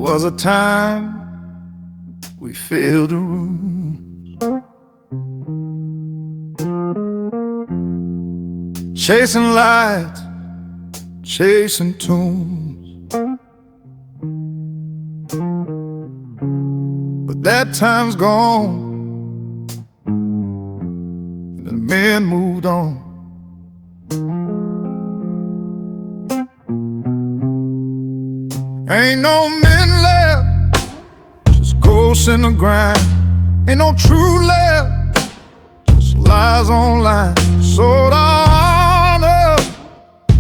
was a time we filled the room, chasing lights, chasing tunes. But that time's gone, and the men moved on. Ain't no men left, just ghosts in the grind. Ain't no true left, just lies online. Sold our honor,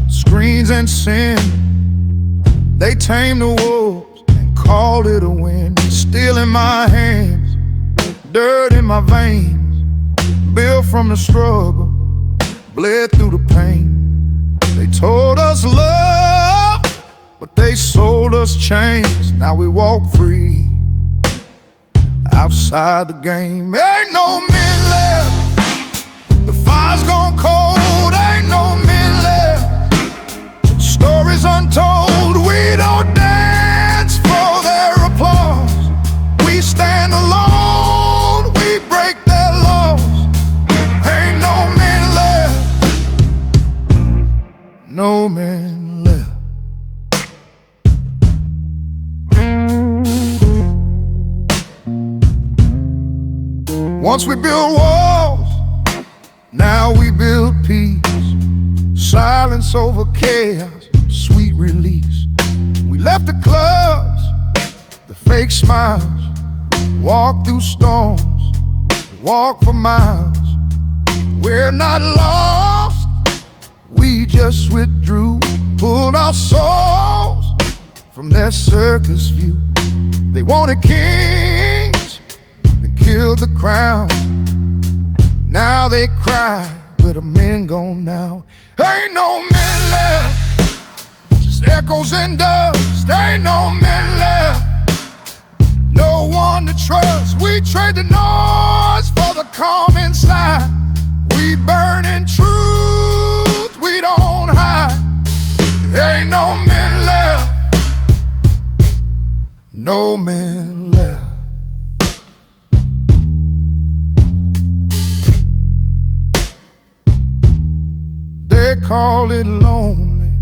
screens and sin. They tamed the wolves and called it a win. Steel in my hands, dirt in my veins, built from the struggle, bled through the pain. They told us love, but they sold us chains. Now we walk free outside the game. Ain't no men left, the fire's gone cold. Ain't no men left, stories untold. We don't dance for their applause, we stand alone, we break their laws. Ain't no men left, no men left. Once we built walls, now we build peace. Silence over chaos, sweet release. We left the clubs, the fake smiles, walk through storms, walk for miles. We're not lost, we just withdrew, pulled our souls from their circus view. They wanted kings, they killed the crown. Now they cry, where the men gone now? Ain't no men left, just echoes and dust. Ain't no men left, no one to trust. We trade the noise for the calm inside. We burn in truth, we don't hide. Ain't no men left, no men left. They call it lonely,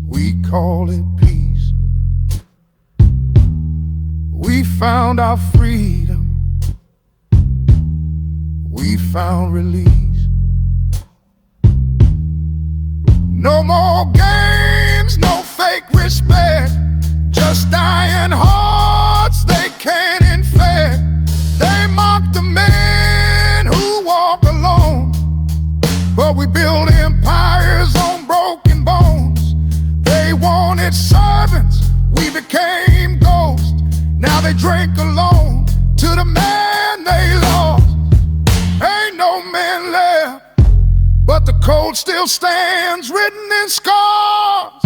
we call it peace. We found our freedom, we found release. No more games, no fake respect, just iron hearts they can't infect. They mock the men who walk alone, but we build empires on broken bones. They wanted servants, we became ghosts. Now they drink alone to the man they lost. Ain't no man left, but the code still stands, written in scars,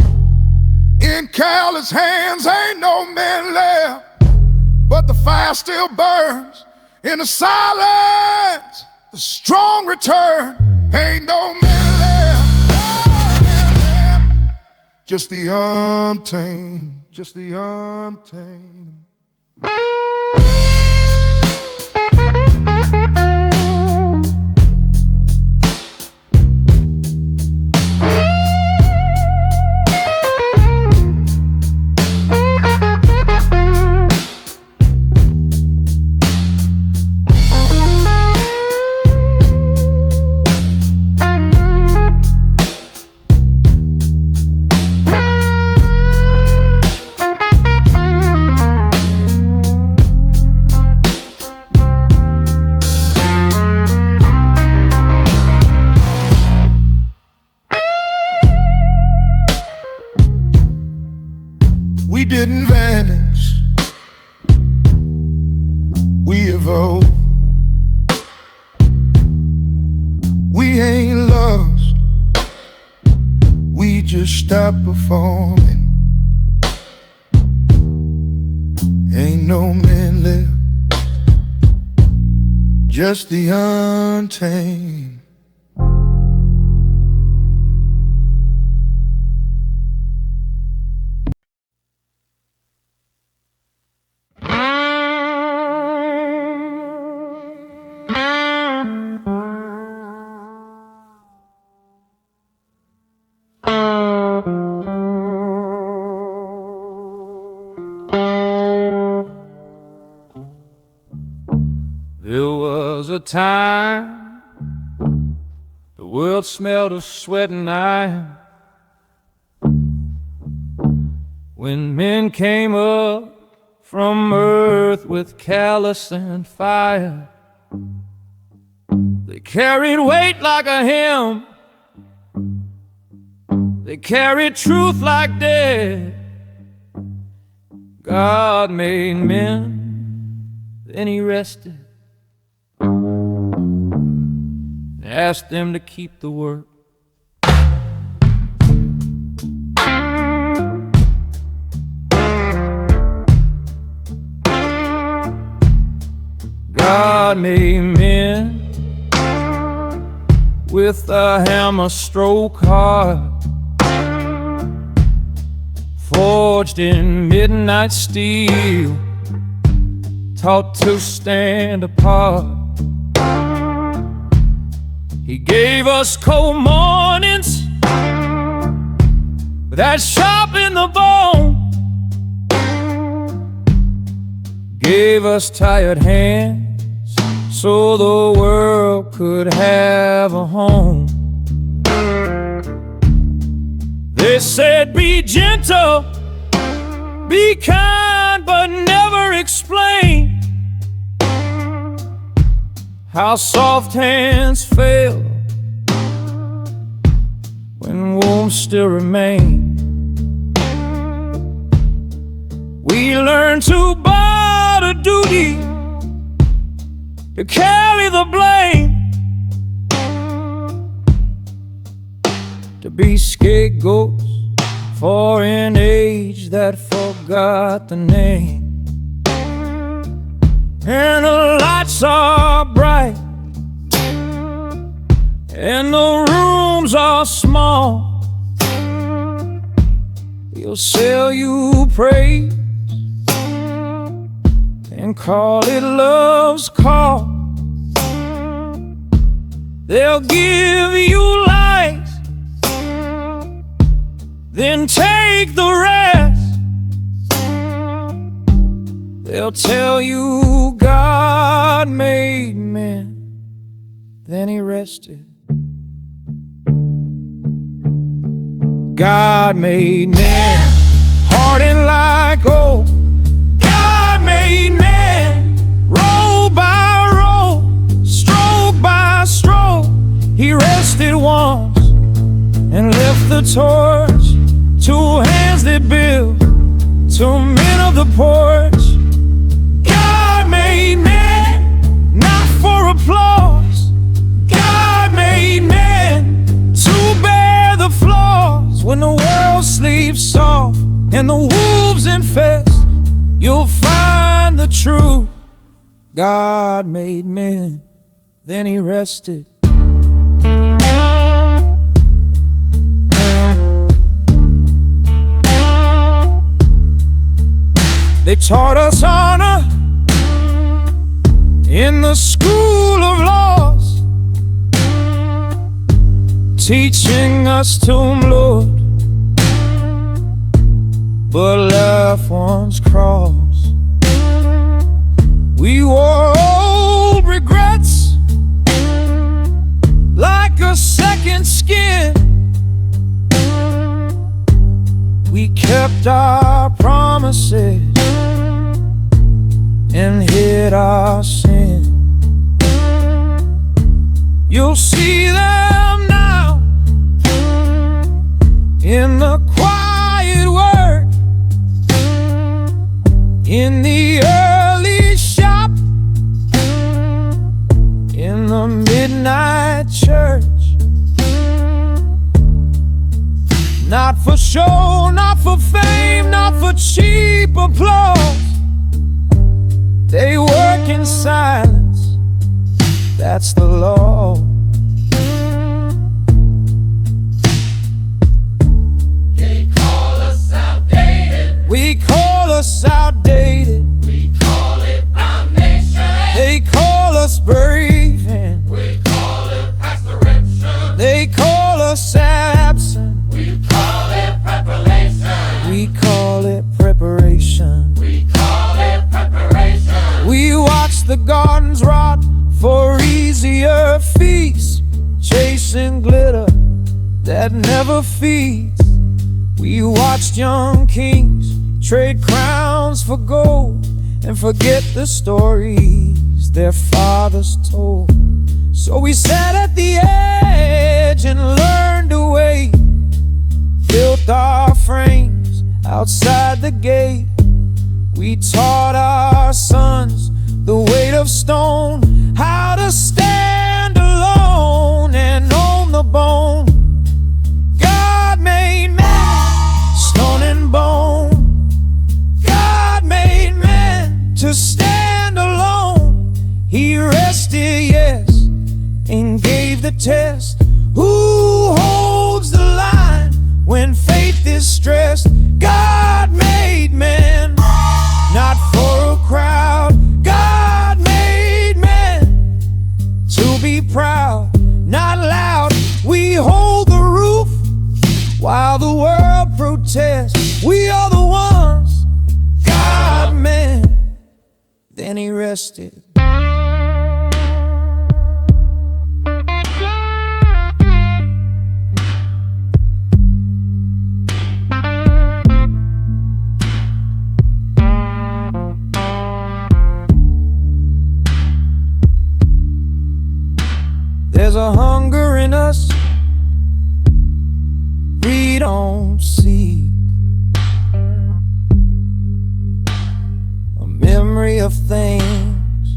in callous hands. Ain't no man left, but the fire still burns in the silence. The strong return. Ain't no man left, no man left. Just the untamed, just the untamed. We didn't vanish, we evolved. We ain't lost, we just stopped performing. Ain't no men left, just the untamed. was a time the world smelled of sweat and iron, when men came up from earth with callous and fire. They carried weight like a hymn, they carried truth like dead. God made men, then he rested, and asked them to keep the work. God made men with a hammer stroke hard, forged in midnight steel, taught to stand apart. He gave us cold mornings that sharpened the bone, gave us tired hands so the world could have a home. They said, be gentle, be kind, but never explain how soft hands fail when wounds still remain. We learn to barter duty, to carry the blame, to be scapegoats for an age that forgot the name. And the lights are bright and the rooms are small. We'll sell you praise and call it love's call. They'll give you lies, then take the rest. They'll tell you God made men, then he rested. God made men, hardened like oak. God made men, row by row, stroke by stroke. He rested once and left the torch to hands that build, to men of the porch. God made men, not for applause. God made men to bear the flaws. When the world sleeps soft and the wolves infest, you'll find the truth. God made men, then he rested. They taught us honor in the school of laws, teaching us to Lord, but left one's cross. We wore old regrets like a second skin. We kept our promises and hid our sin. You'll see them now in the quiet work, in the early shop, in the midnight church. Not for show, not for fame, not for cheap applause. They work in silence, that's the law. They call us outdated. We call us outdated. We call it foundation. They call us brave and We call it restoration. they call us absent. We call it preparation. We call it preparation. We call it preparation. We watch the gardens rot for that never feeds. We watched young kings trade crowns for gold and forget the stories their fathers told. So we sat at the edge and learned to wait, built our frames outside the gate. We taught our sons the weight of stone, how to stand alone and own the bone. God made man, stone and bone. God made man to stand alone. He rested, yes, and gave the test. Who holds the line when faith is stressed? God made man, not for a crowd. God made man to be proud, not loud. We hold the roof while the world protests. We are the ones God made. Then he rested. There's a hunger in us we don't see, a memory of things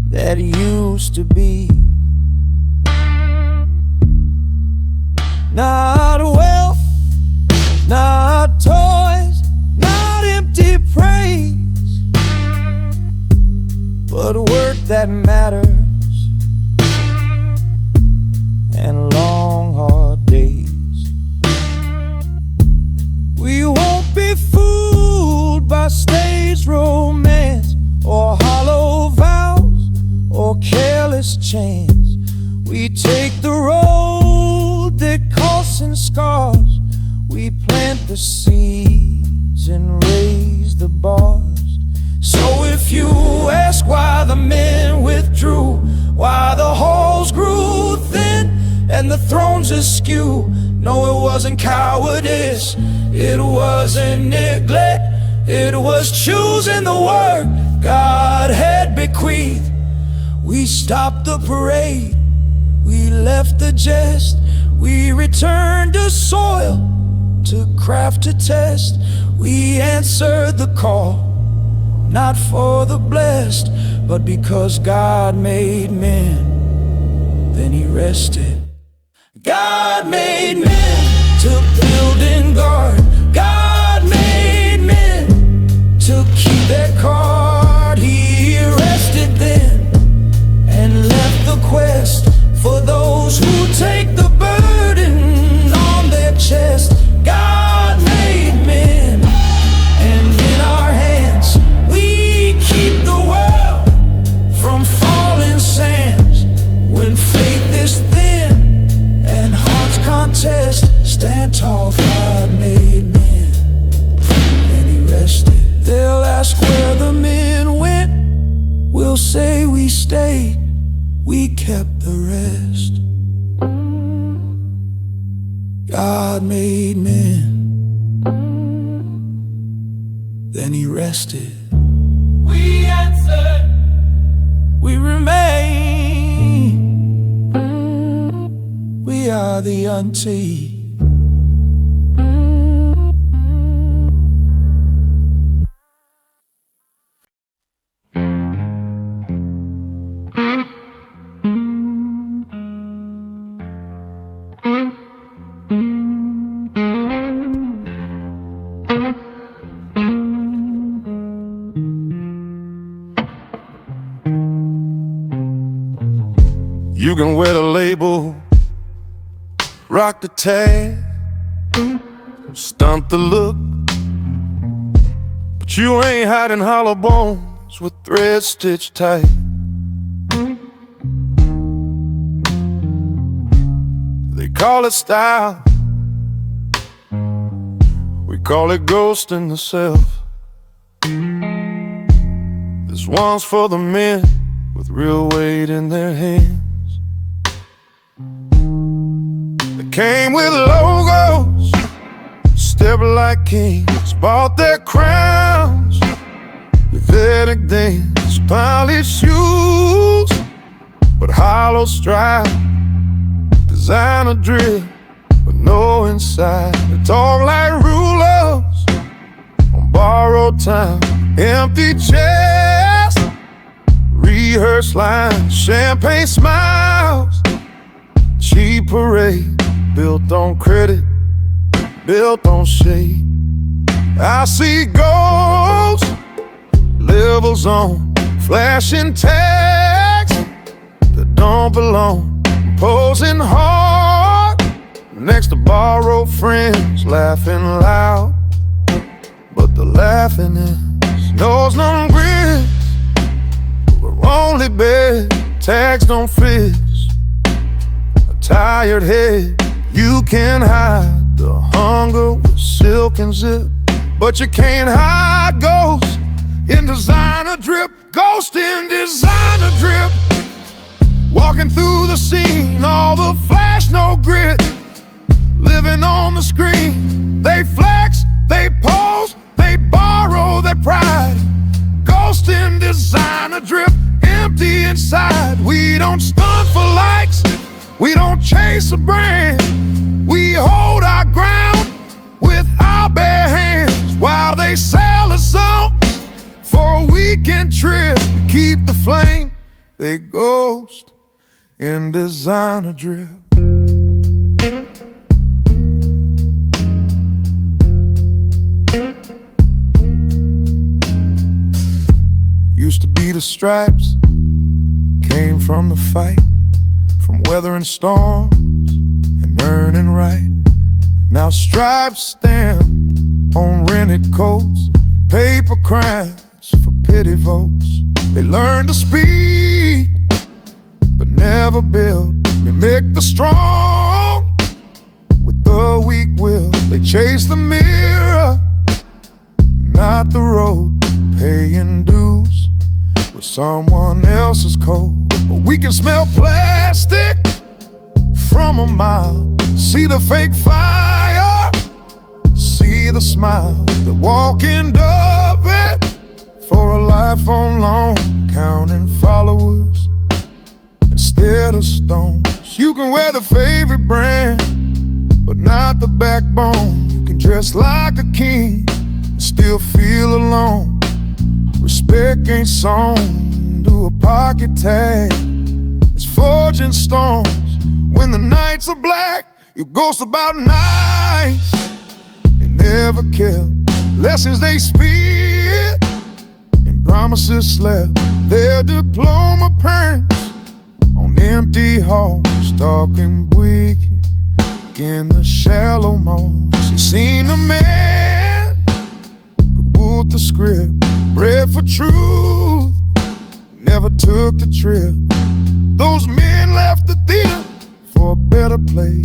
that used to be. Not wealth, not toys, not empty praise, but work that matters and long hard days. We won't be fooled by stage romance or hollow vows or careless chance. We take the road that costs and scars. We plant the seeds and raise the bars. So if you ask why the men withdrew, why the halls grew thin and the thrones askew, no, it wasn't cowardice, it wasn't neglect, it was choosing the work God had bequeathed. We stopped the parade, we left the jest, we returned to soil, to craft, to test. We answered the call, not for the blessed, but because God made men, then he rested. God made men to build and guard. God made men to keep their card. He rested then and left the quest for those who take the burden on their chest. God made men, and in our hands we keep the world from falling sands. When faith is thin and hearts contest, stand tall, God made men, and he rested. They'll ask where the men went, we'll say we stayed, we kept the rest. God made men, then he rested. We answered, we remain. We are the Untamed. You can wear the label, rock the tag, stunt the look, but you ain't hiding hollow bones with threads stitched tight. They call it style, we call it ghosting the self. This one's for the men with real weight in their hands. They Came with logos, stepped like kings, bought their crowns with Vedic dance, polished shoes, but hollow strap, designer drip, but no inside. They talk like rulers on borrowed time, empty chairs, rehearsed lines, champagne smiles, cheap parade, built on credit, built on shade. I see ghosts, levels on, flashing tags that don't belong, posing hard next to borrowed friends, laughing loud, but the laughing is knows no grit. We're only bed, tags don't fizz. A tired head, you can hide the hunger with silk and zip, but you can't hide ghosts in designer drip. Ghost in designer drip, walking through the scene, all the flash, no grit, living on the screen. They flex, they pose, they borrow their pride. Ghost in designer drip, empty inside. We don't stunt for likes, we don't chase a brand. We hold our ground with our bare hands while they sell us out for a weekend trip. Keep the flame, they ghost in designer drip. Used to be the stripes, came from the fight, from weathering storms and earning right. Now stripes stand on rented coats, paper crowns for pity votes. They learn to speak, but never build. Mimic the strong with the weak will. They chase the mirror, not the road, paying dues with someone else's code. But we can smell plastic from a mile, see the fake fire, see the smile, the walking dove it for a life on loan, counting followers instead of stones. You can wear the favorite brand, but not the backbone. You can dress like a king and still feel alone. Respect ain't sewn to a pocket tag, it's forged in stones. When the nights are black, you ghost about nights they never kept. Lessons they spit and promises slept. Their diploma prints on empty halls, talking weak in the shallow malls. You seen the man who wrote the script, bred for truth, never took the trip. Those men left the theater for a better play,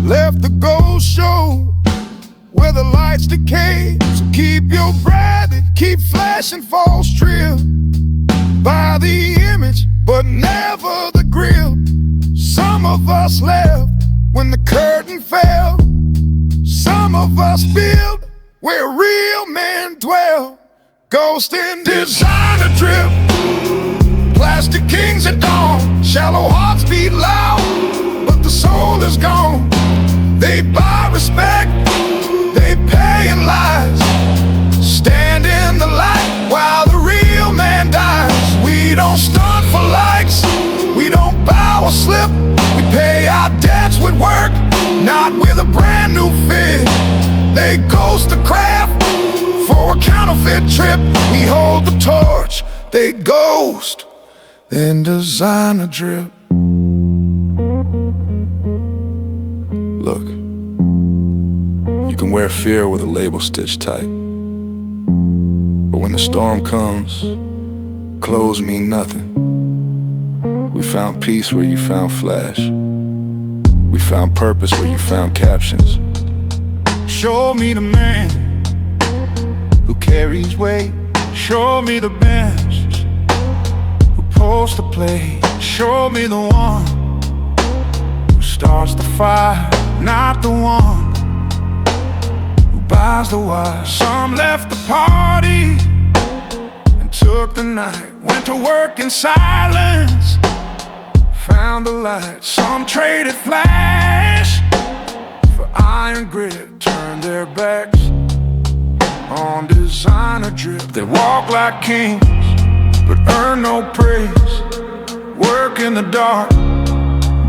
left the ghost show where the lights decay. So keep your breath and keep flashing false trill. Buy the image, but never the grill. Some of us left when the curtain fell. Some of us build where real men dwell. Ghost in designer drip, plastic kings at dawn. Shallow hearts beat loud, but the soul is gone. They buy respect, they pay in lies. Stand in the light while the real man dies. We don't stunt for likes, we don't bow or slip. We pay our debts with work, not with a brand new fit. They ghost the craft for a counterfeit trip. We hold the torch, they ghost in designer drip. Look, you can wear fear with a label stitched tight, but when the storm comes, clothes mean nothing. We found peace where you found flash. We found purpose where you found captions. Show me the man who carries weight. Show me the bench who pulls the play. Show me the one who starts the fire, not the one who buys the wine. Some left the party and took the night, went to work in silence, found the light. Some traded flash for iron grip, turned their backs on designer drip. They walk like kings but earn no praise, work in the dark,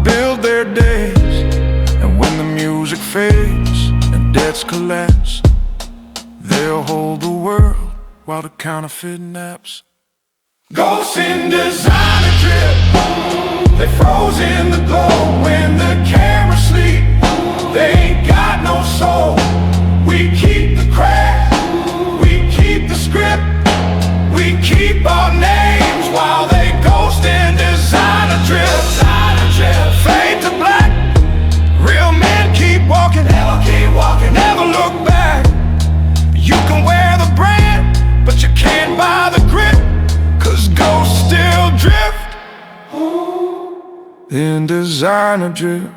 build their days. And when the music fades and debts collapse, they'll hold the world while the counterfeit naps. Ghosts in designer drip, they froze in the glow when the cameras sleep. They ain't got no soul. We keep the crack, we keep the script, we keep our names while they ghost in designer drip. Fade to black, real men keep walking, never look back. You can wear the brand, but you can't buy the grit, 'cause ghosts still drift in designer drip.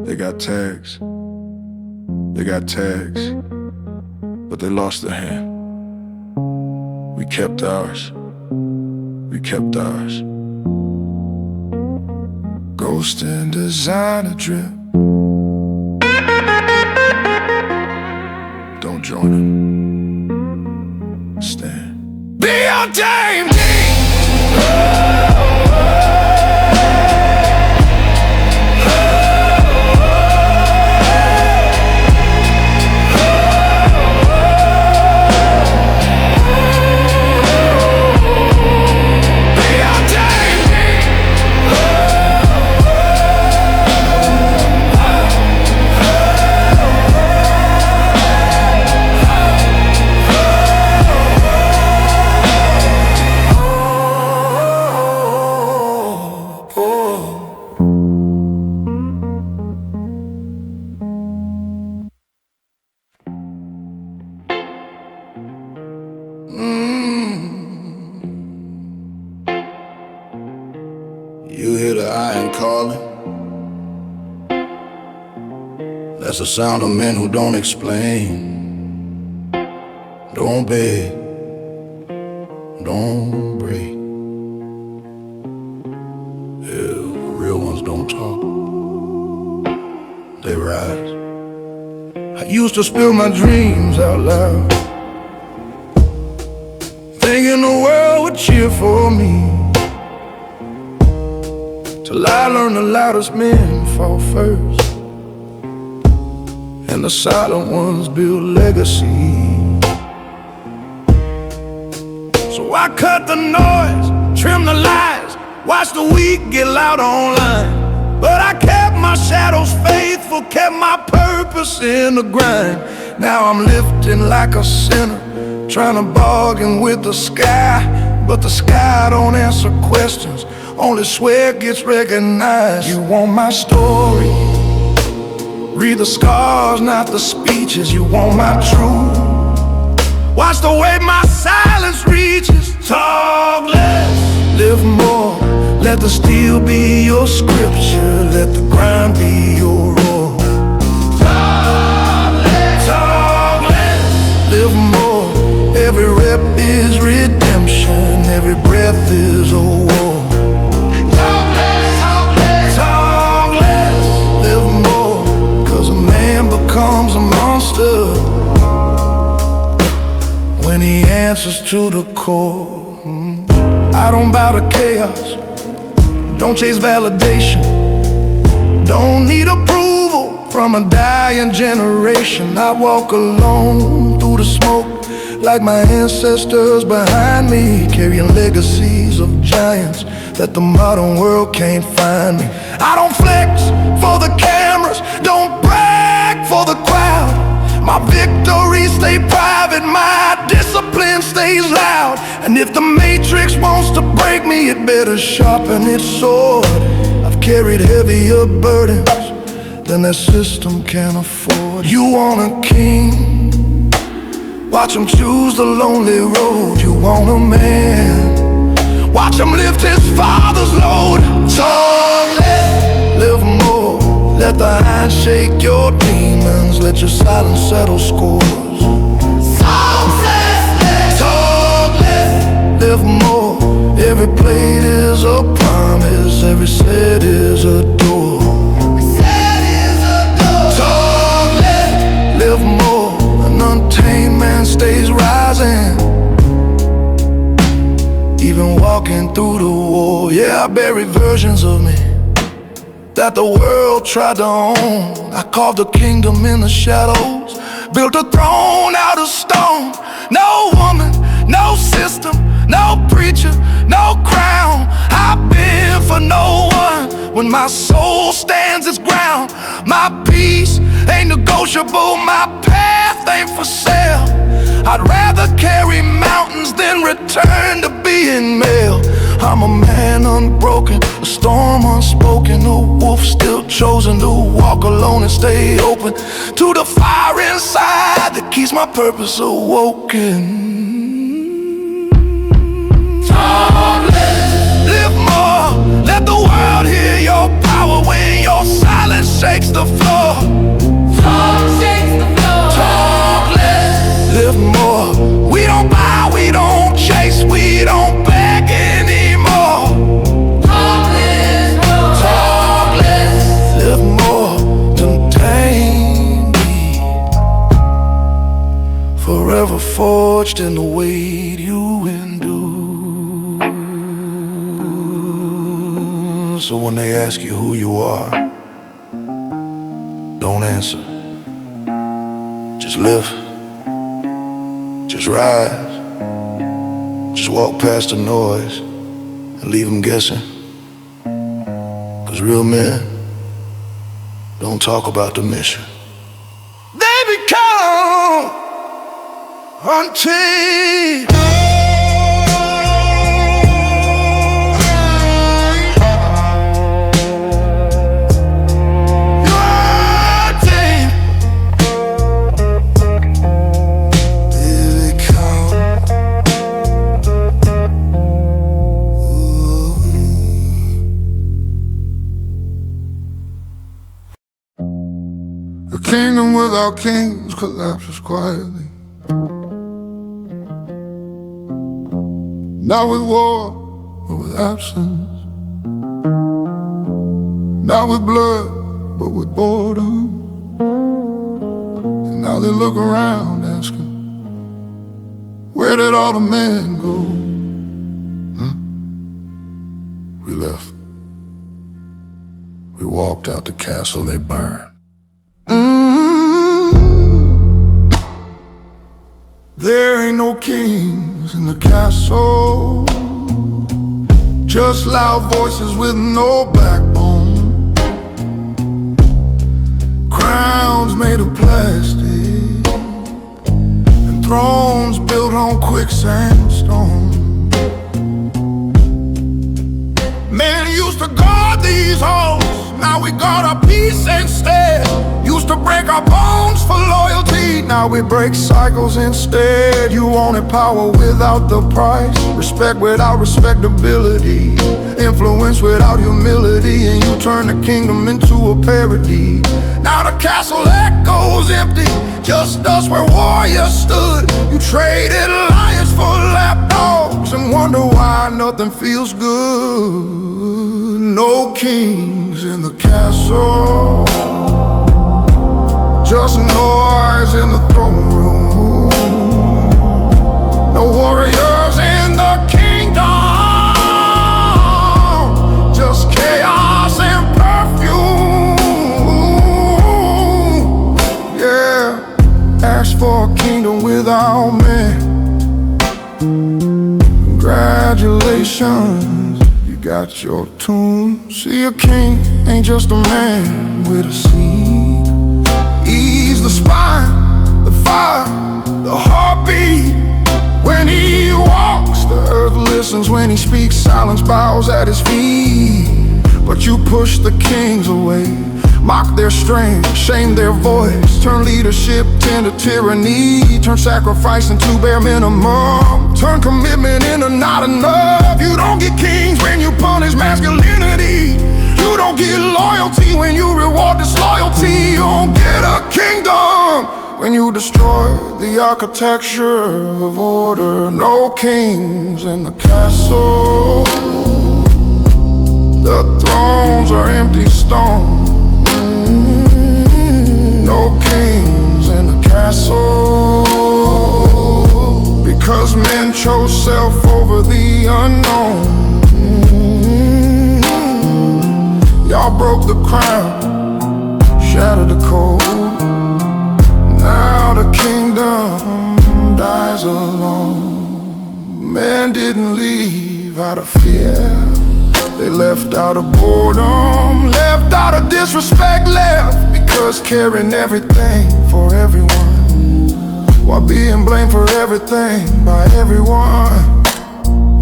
They got tags, but they lost their hand. We kept ours, Ghost in designer drip. Don't join them, stand. Be untamed. You hear the iron calling? That's the sound of men who don't explain, don't beg, don't break. Yeah, real ones don't talk, they rise. I used to spill my dreams out loud, thinking the world would cheer for me, till I learned the loudest men fall first, and the silent ones build legacy. So I cut the noise, trim the lies, watch the weak get loud online. But I kept my shadows faithful, kept my purpose in the grind. Now I'm lifting like a sinner, trying to bargain with the sky. But the sky don't answer questions, only sweat gets recognized. You want my story? Read the scars, not the speeches. You want my truth? Watch the way my silence reaches. Talk less, live more. Let the steel be your scripture, let the grind be your roar. Talk less, live more. Every rep is redemption, every breath is a war. Talk less, live more, 'cause a man becomes a monster when he answers to the core. I don't bow to chaos, don't chase validation, don't need approval from a dying generation. I walk alone through the smoke like my ancestors behind me, carrying legacies of giants that the modern world can't find me. I don't flex for the cameras, don't brag for the crowd. My victories stay private, my discipline stays loud. And if the matrix wants to break me, it better sharpen its sword. I've carried heavier burdens than that system can afford. You want a king? Watch him choose the lonely road. You want a man? Watch him lift his father's load. Talk less, live more. Let the hand shake your demons, let your silence settle scores. Talk less, live more. Every plate is a promise, every set is a door. Talk less, live more. An untamed man stays rising, even walking through the war. Yeah, I bury versions of me that the world tried to own. I carved a kingdom in the shadows, built a throne out of stone. No woman, no system, no preacher, no crown. I've been for no one when my soul stands its ground. My peace ain't negotiable, my path ain't for sale. I'd rather carry mountains than return to being male. I'm a man unbroken, a storm unspoken, a wolf still chosen to walk alone and stay open to the fire inside that keeps my purpose awoken. Talk less, live more, let the world hear your power when your silence shakes the floor. Talk shakes the floor. Talk less, live more. We don't buy, we don't chase, we don't beg anymore. Talk less, live more. Untamed, forever forged in the weight you endure. So when they ask you who you are, don't answer. Just live, just rise, just walk past the noise and leave them guessing. 'Cause real men don't talk about the mission. They become untamed. A kingdom without kings collapses quietly. Not with war, but with absence. Not with blood, but with boredom. And now they look around asking, where did all the men go? We left. We walked out the castle they burned. There ain't no kings in the castle, just loud voices with no backbone. Crowns made of plastic and thrones built on quicksand stone. Men used to guard these halls, now we guard our peace instead. Used to break our bones for loyalty, now we break cycles instead. You wanted power without the price, respect without respectability, influence without humility, and you turn the kingdom into a parody. Now the castle echoes empty, just us where warriors stood. You traded lions for lapdogs and wonder why nothing feels good. No kings in the castle, just noise in the throne room. No warriors in the kingdom, just chaos and perfume. Yeah, ask for a kingdom without men. Congratulations, you got your tune. See, a king ain't just a man with a seed. He's the spine, the fire, the heartbeat. When he walks, the earth listens. When he speaks, silence bows at his feet. But you push the kings away, mock their strength, shame their voice, turn leadership into tyranny, turn sacrifice into bare minimum, turn commitment into not enough. You don't get kings when you punish masculinity. You You don't get loyalty when you reward disloyalty. You don't get a kingdom when you destroy the architecture of order. No kings in the castle. The thrones are empty stone. No kings in the castle, because men chose self over the unknown. Y'all broke the crown, shattered the code. Now the kingdom dies alone. Man didn't leave out of fear. They left out of boredom, left out of disrespect, left because caring everything for everyone, while being blamed for everything by everyone,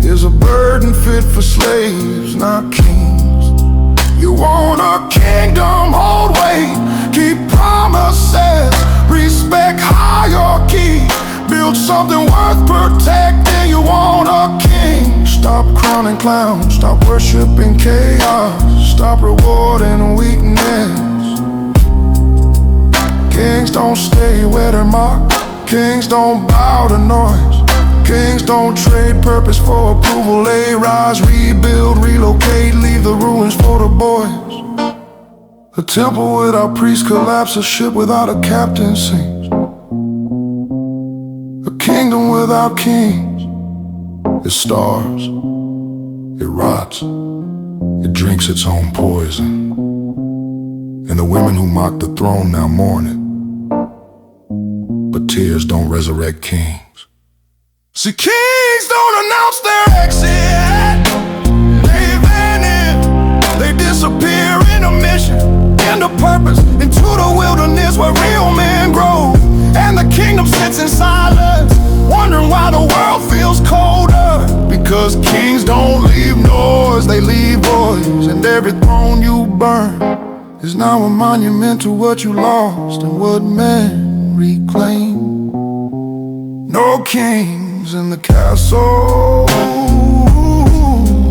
is a burden fit for slaves, not kings. You want a kingdom, hold weight, keep promises, respect hierarchy, build something worth protecting. You want a king. Stop crowning clowns, stop worshiping chaos, stop rewarding weakness. Kings don't stay where they're marked. Kings don't bow to noise. Kings don't trade purpose for approval. They rise, rebuild, relocate, leave the ruins for the boys. A temple without priests collapses, a ship without a captain sinks. A kingdom without kings, it starves, it rots, it drinks its own poison. And the women who mock the throne now mourn it, but tears don't resurrect kings. See, kings don't announce their exit. They vanish, they disappear in a mission, into purpose, into the wilderness where real men grow. And the kingdom sits in silence, wondering why the world feels colder. Because kings don't leave noise, they leave voice. And every throne you burn is now a monument to what you lost and what men reclaim. No kings in the castle,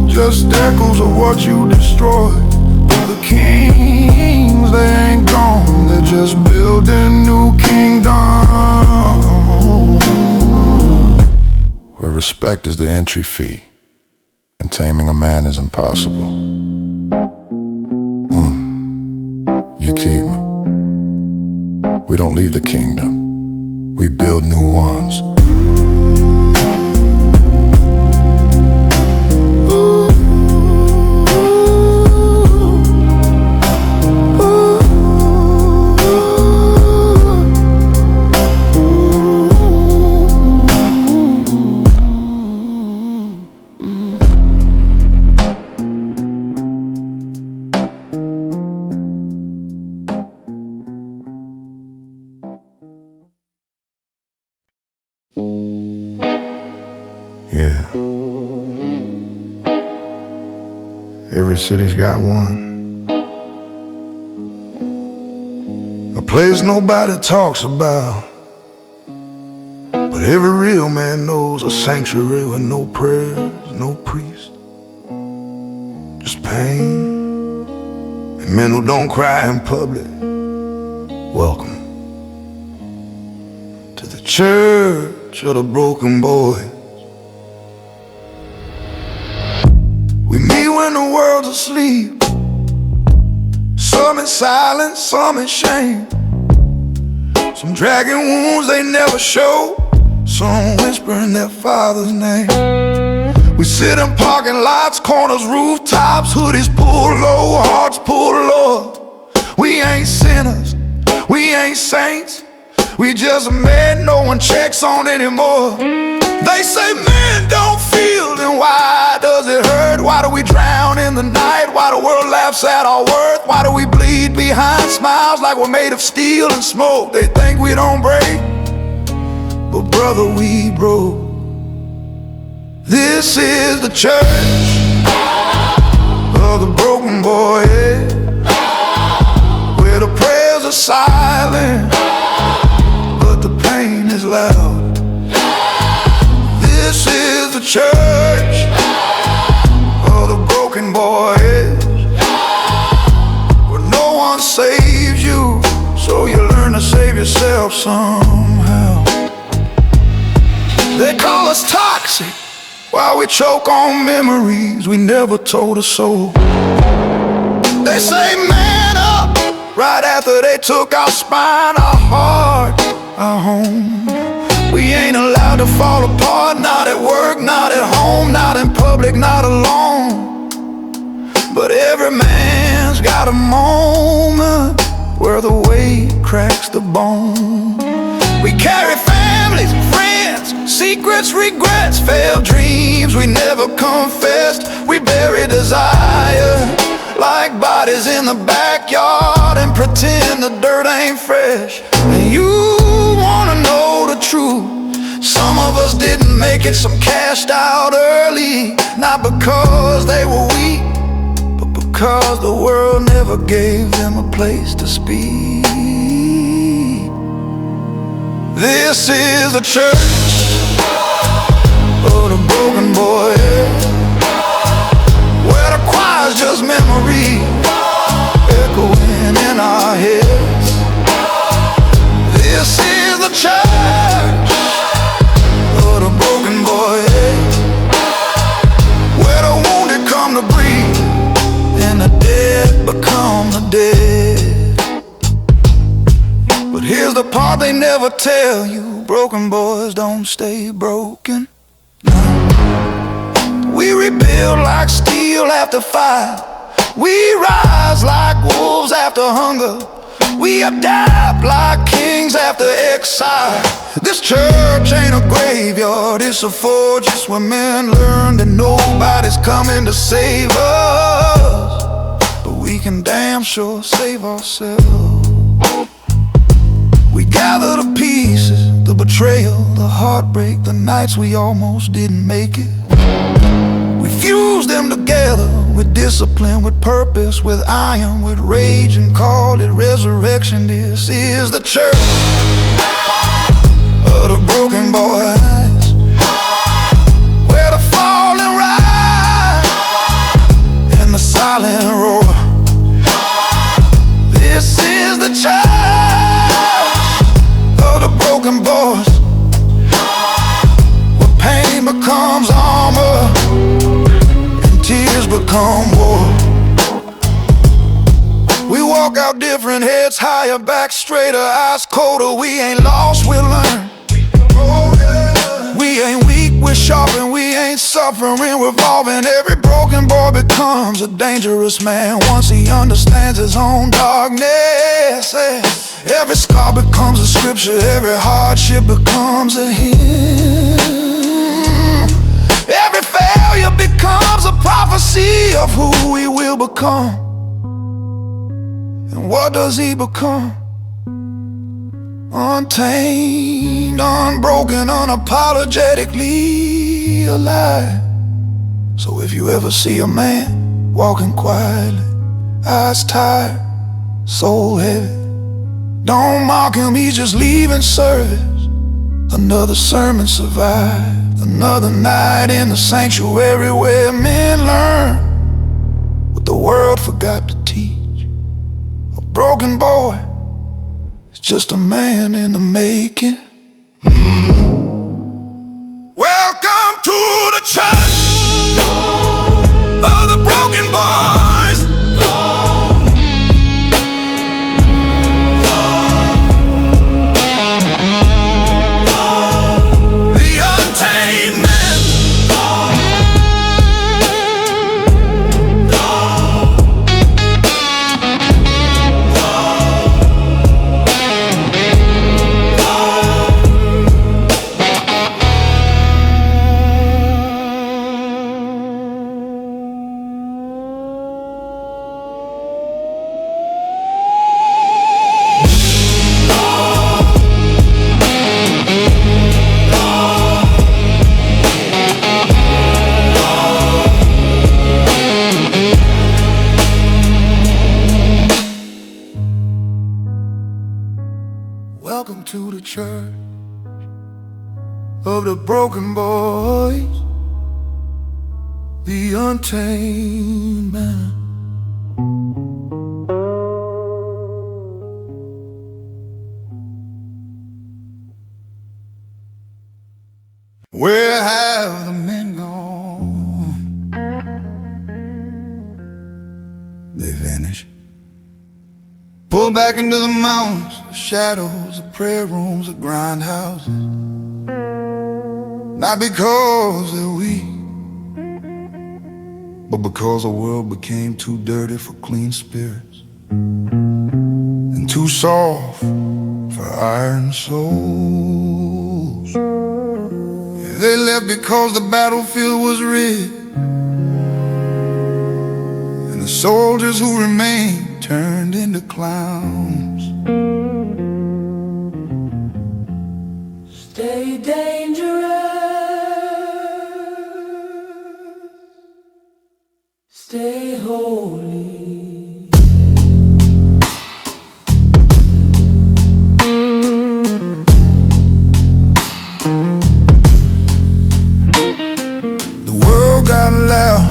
just echoes of what you destroyed. The kings, they ain't gone, they're just building new kingdoms, where respect is the entry fee and taming a man is impossible. You keep me. We don't leave the kingdom, we build new ones. Yeah. Every city's got one. A place nobody talks about, but every real man knows a sanctuary with no prayers, no priest, just pain and men who don't cry in public. Welcome to the church of the broken boys. We meet when the world's asleep, some in silence, some in shame, some dragging wounds they never show, some whispering their father's name. We sit in parking lots, corners, rooftops, hoodies pulled low, hearts pulled low. We ain't sinners, we ain't saints, we just men no one checks on anymore. They say men don't feel, then why does it hurt? Why do we drown in the night? Why the world laughs at our worth? Why do we bleed behind smiles like we're made of steel and smoke? They think we don't break, but brother, we broke. This is the church of the broken boy, where the prayers are silent, but the pain is loud. This is the church of the broken boys. so you learn to save yourself somehow. They call us toxic while we choke on memories we never told a soul. They say man up right after they took our spine, our heart, our home. We ain't allowed to fall apart, not at work, not at home, not in public, not alone. But every man's got a moment where the weight cracks the bone. We carry families, friends, secrets, regrets, failed dreams we never confessed. We bury desire like bodies in the backyard and pretend the dirt ain't fresh. And you wanna know the truth, some of us didn't make it, some cashed out early, not because they were weak, but because the world never gave them a place to speak. This is the church of the broken boy, where the choir's just memory echoing in our heads. This is the church of the broken boy, where the wounded come to breathe and the dead become the dead. But here's the part they never tell you, broken boys don't stay broken. We rebuild like steel after fire, we rise like wolves after hunger, we adapt like kings after exile. This church ain't a graveyard, it's a fortress where men learn that nobody's coming to save us, but we can damn sure save ourselves. We gather the pieces, the betrayal, the heartbreak, the nights we almost didn't make it. We fuse them together with discipline, with purpose, with iron, with rage, and call it resurrection. This is the church of the broken boys, where the fallen rise and the silent roar. This is the church of the broken boys, where pain becomes armor and tears become war. We walk out different, heads higher, back straighter, eyes colder. We ain't lost, we learn. We ain't weak, we're sharp, and we ain't suffering, revolving. Every broken boy becomes a dangerous man once he understands his own darkness. Every scar becomes a scripture, every hardship becomes a hymn. Every failure becomes a prophecy of who we will become. And what does he become? Untamed, unbroken, unapologetically alive. So if you ever see a man walking quietly, eyes tired, soul heavy, don't mock him, he's just leaving service. Another sermon survived, another night in the sanctuary where men learn what the world forgot to teach. A broken boy is just a man in the making. Welcome to the church of the broken boys. The Untamed Men. Welcome to the church of the broken boys, the Untamed Man. Where have the men gone? They vanish. Pulled back into the mountains, the shadows, the prayer rooms, the grindhouses. Not because they're weak, but because the world became too dirty for clean spirits and too soft for iron souls. Yeah, they left because the battlefield was red, and the soldiers who remained turned into clowns. Stay dangerous. Stay holy. The world got loud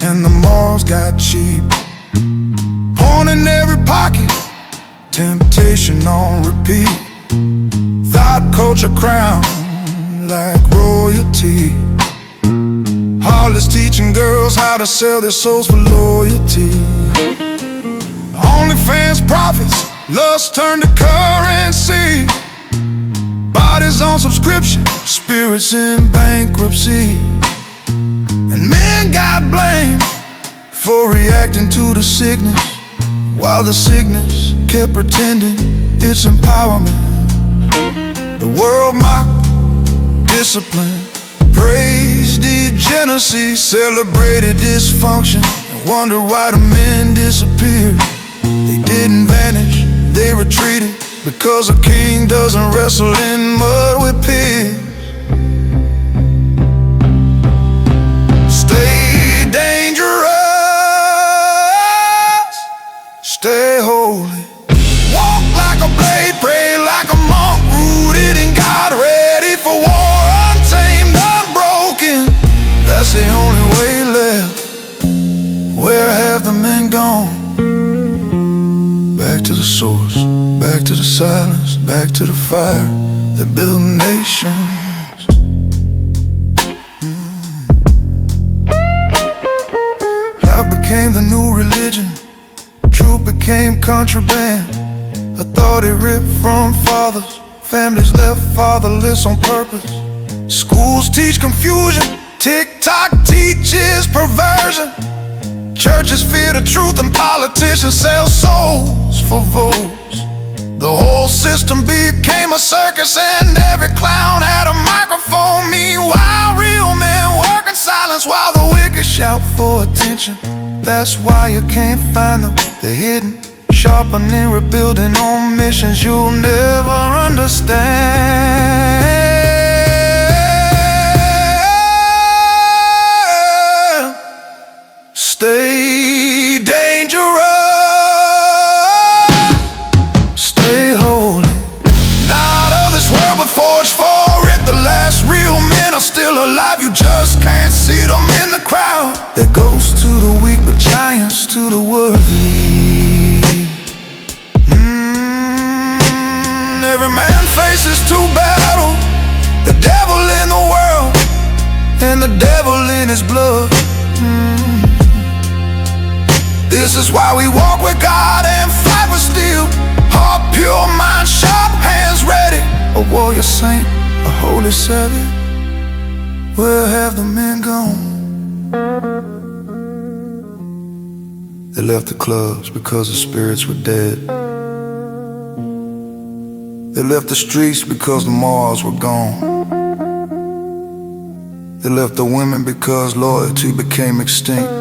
and the malls got cheap. Porn in every pocket, temptation on repeat. Thought culture crowned like royalty. Heartless teaching girls how to sell their souls for loyalty. OnlyFans profits, lust turned to currency. Bodies on subscription, spirits in bankruptcy. And men got blamed for reacting to the sickness, while the sickness kept pretending it's empowerment. The world mocked discipline, praised degeneracy, celebrated dysfunction, and wondered why the men disappeared. They didn't vanish, they retreated, because a king doesn't wrestle in mud with pigs. Stay dangerous, stay holy. Walk like a blade, pray like a monk, rooted in God, ready for war. Untamed, unbroken, that's the only way left. Where have the men gone? Back to the source, back to the silence, back to the fire that built nations. Love became the new religion, truth became contraband. Authority ripped from fathers, families left fatherless on purpose. Schools teach confusion, TikTok teaches perversion. Churches fear the truth and politicians sell souls for votes. The whole system became a circus and every clown had a microphone. Meanwhile, real men work in silence while the wicked shout for attention. That's why you can't find them, they're hidden, sharpening, rebuilding on missions you'll never understand. Stay dangerous, stay holy. Not of this world but forged for it. The last real men are still alive, you just can't see them in the crowd. That goes to the weak but giants to the worthy. Every man faces two battles, the devil in the world and the devil in his blood. This is why we walk with God and fight with steel. Heart pure, mind sharp, hands ready. A warrior saint, a holy savage. Where have the men gone? They left the clubs because the spirits were dead. They left the streets because the morals were gone. They left the women because loyalty became extinct.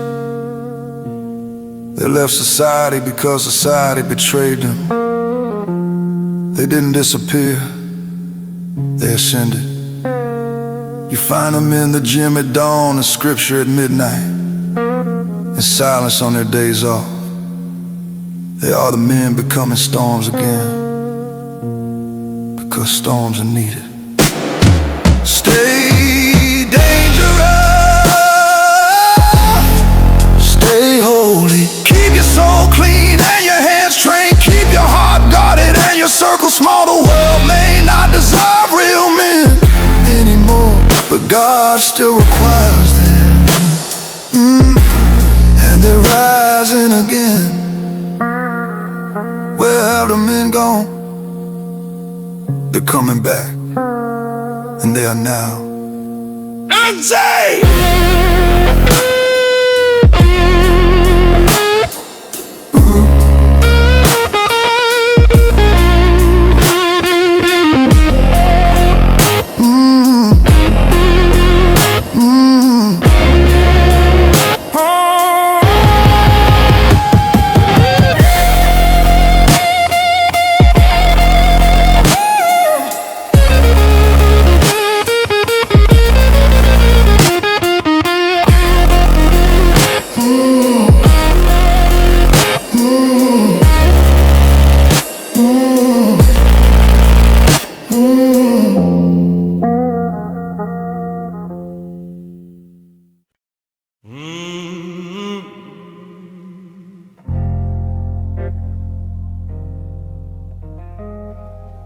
They left society because society betrayed them. They didn't disappear, they ascended. You find them in the gym at dawn and scripture at midnight, and silence on their days off. They are the men becoming storms again, because storms are needed. Stay dangerous, stay holy. Keep your soul clean and your hands trained. Keep your heart guarded and your circle small. The world may not deserve real men anymore. they're coming back, and they are now Untamed!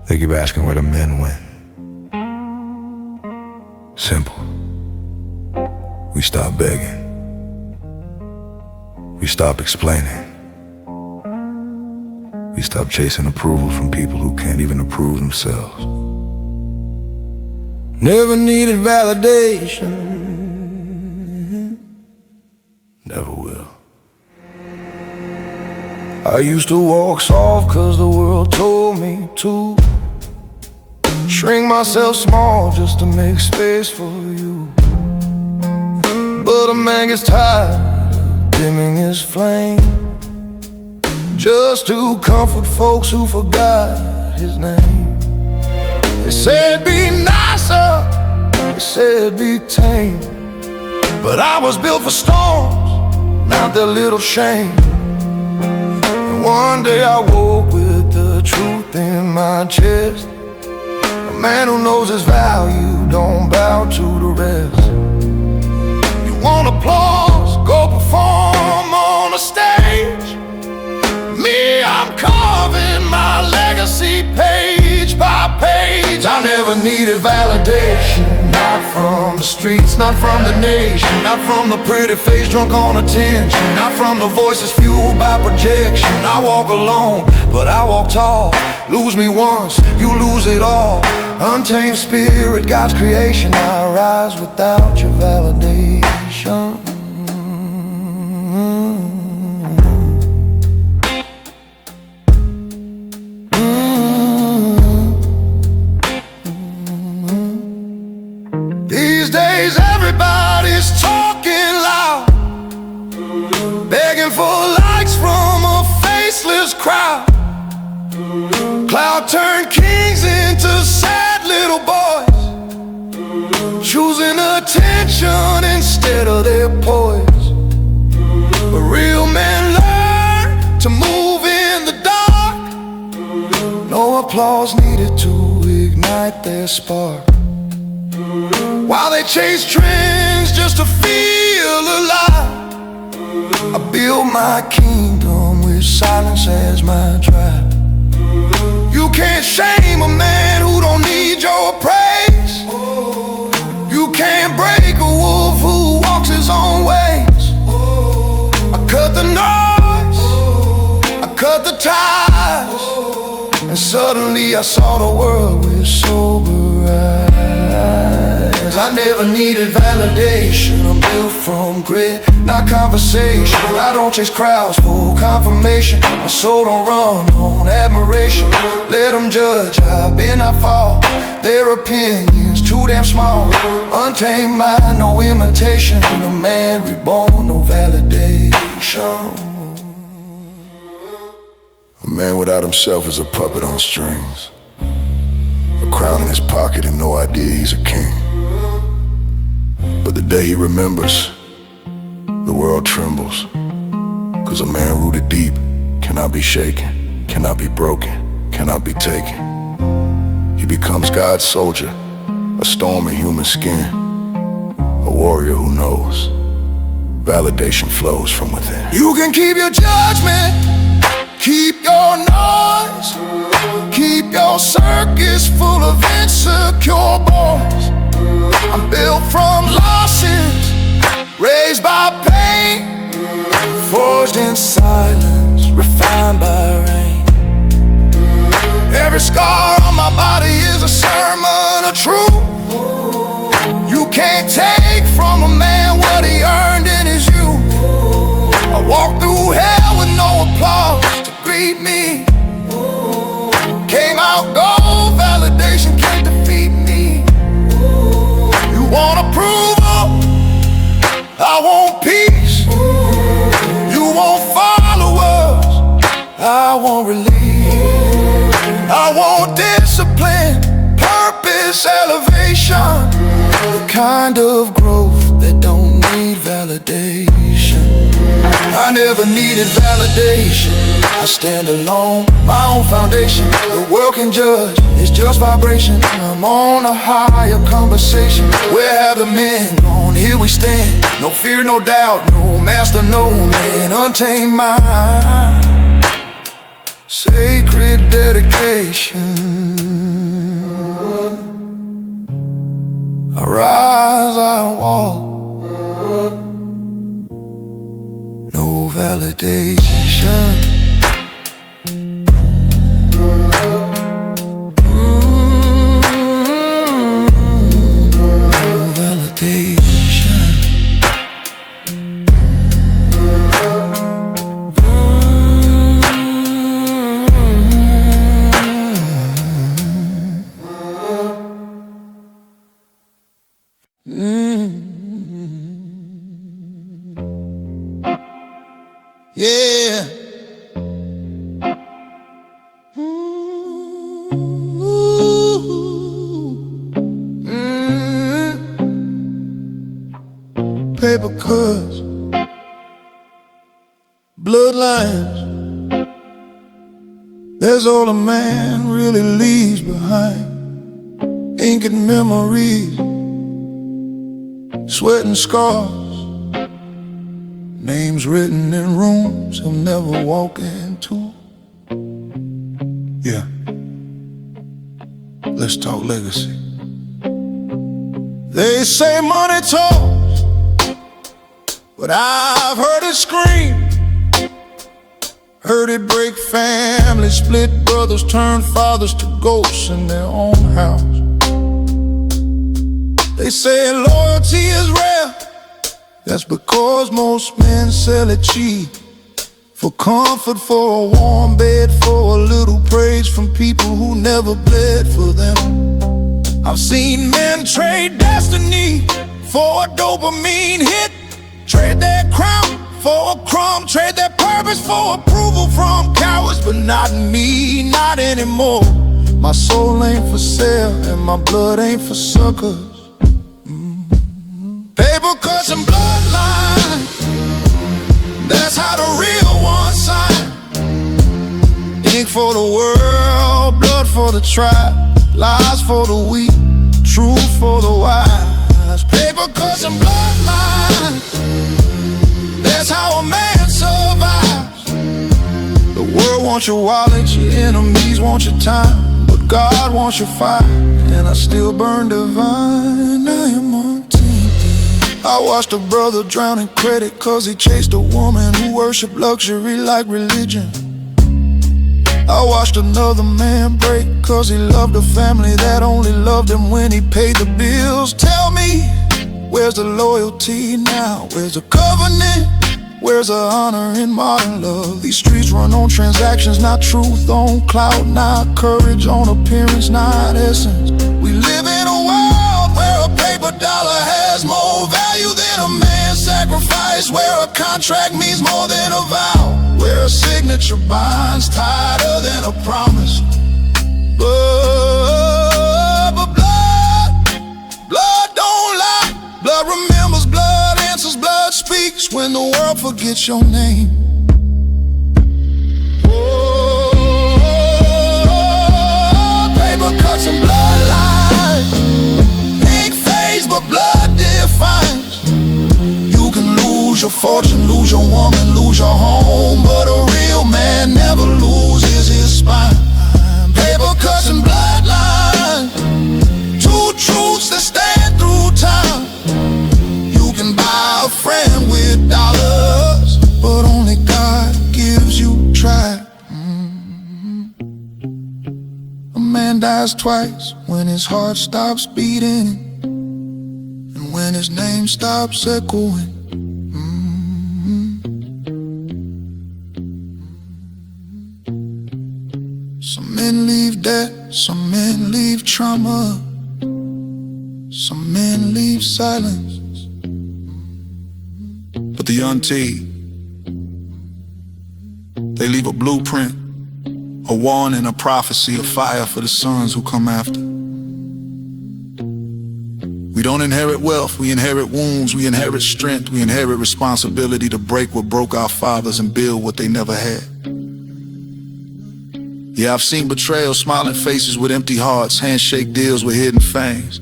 They keep asking where the men went. Simple. We stop begging. We stop explaining. We stop chasing approval from people who can't even approve themselves. Never needed validation. Never will. I used to walk soft 'cause the world told me to. Shrink myself small just to make space for you. But a man gets tired of dimming his flame, just to comfort folks who forgot his name. They said be nicer, they said be tame, but I was built for storms, not their little shame. And one day I woke with the truth in my chest. A man who knows his value don't bow to the rest. You want applause? Go perform on a stage. Me, I'm carving my legacy page by page. I never needed validation, not from the streets, not from the nation, not from the pretty face drunk on attention, not from the voices fueled by projection. I walk alone, but I walk tall. Lose me once, you lose it all. Untamed spirit, God's creation. I rise without your validation. These days everybody's talking loud, begging for likes from a faceless crowd. Cloud turned kings into sad little boys, choosing attention instead of their poise. But real men learn to move in the dark. No applause needed to ignite their spark. While they chase trends just to feel alive, I build my kingdom with silence as my tribe. You can't shame a man who don't need your praise. You can't break a wolf who walks his own ways. I cut the noise, I cut the ties, and suddenly I saw the world with sober eyes. I never needed validation, I'm built from grit, not conversation. I don't chase crowds for confirmation. My soul don't run on admiration. Let them judge, I've been, I fall. Their opinions too damn small. Untamed mind, no imitation. A man reborn, no validation. A man without himself is a puppet on strings, a crown in his pocket and no idea he's a king. But the day he remembers, the world trembles. 'Cause a man rooted deep cannot be shaken, cannot be broken, cannot be taken. He becomes God's soldier, a storm in human skin, a warrior who knows validation flows from within. You can keep your judgment, keep your noise, keep your circus full of insecure boys. I'm built from losses, raised by pain, forged in silence, refined by rain. Every scar on my body is a telling the truth. You can't take from a man what he earned in his youth. I walked through hell with no applause to greet me. Came out gold, validation can't defeat me. You want approval, I want peace. You want followers, I want relief. I want discipline, purpose, elevation. The kind of growth that don't need validation. I never needed validation. I stand alone, my own foundation. The world can judge, it's just vibration. I'm on a higher conversation. Where have the men gone? Here we stand. No fear, no doubt, no master, no man. Untamed mind, sacred dedication. I rise, I walk. No validation. Yeah. Paper cuts, bloodlines. That's all a man really leaves behind. Ink and memories, sweat and scars. Names written in rooms he'll never walk into. Yeah, let's talk legacy. They say money talks, but I've heard it scream. Heard it break families, split brothers, turn fathers to ghosts in their own house. They say loyalty is rare. That's because most men sell it cheap. For comfort, for a warm bed, for a little praise from people who never bled for them. I've seen men trade destiny for a dopamine hit. Trade their crown for a crumb. Trade their purpose for approval from cowards. But not me, not anymore. My soul ain't for sale and my blood ain't for suckers. Paper cuts and bloodlines, that's how the real ones sign. Ink for the world, blood for the tribe. Lies for the weak, truth for the wise. Paper cuts and bloodlines, that's how a man survives. The world wants your wallet, your enemies want your time, but God wants your fire, and I still burn divine. I am Untamed. I watched a brother drown in credit cause he chased a woman who worshiped luxury like religion. I watched another man break cause he loved a family that only loved him when he paid the bills. Tell me, where's the loyalty now? Where's the covenant? Where's the honor in modern love? These streets run on transactions, not truth on clout, not courage on appearance, not essence. We live in a world where a paper dollar has more value than a man's sacrifice, where a contract means more than a vow, where a signature binds tighter than a promise. But blood don't lie. Blood remembers, blood answers, blood speaks when the world forgets your name. Paper cuts and bloodlines, ink fades but blood defines. You can lose your fortune, lose your woman, lose your home, but a real man never loses his spine. Paper cuts and bloodlines, two truths that stand through time. You can buy a friend with dollars, but only God man dies twice, when his heart stops beating and when his name stops echoing. Some men leave death, some men leave trauma, some men leave silence. But the Untamed, they leave a blueprint, a warning, a prophecy, a fire for the sons who come after. We don't inherit wealth, we inherit wounds, we inherit strength, we inherit responsibility to break what broke our fathers and build what they never had. Yeah, I've seen betrayal, smiling faces with empty hearts, handshake deals with hidden fangs.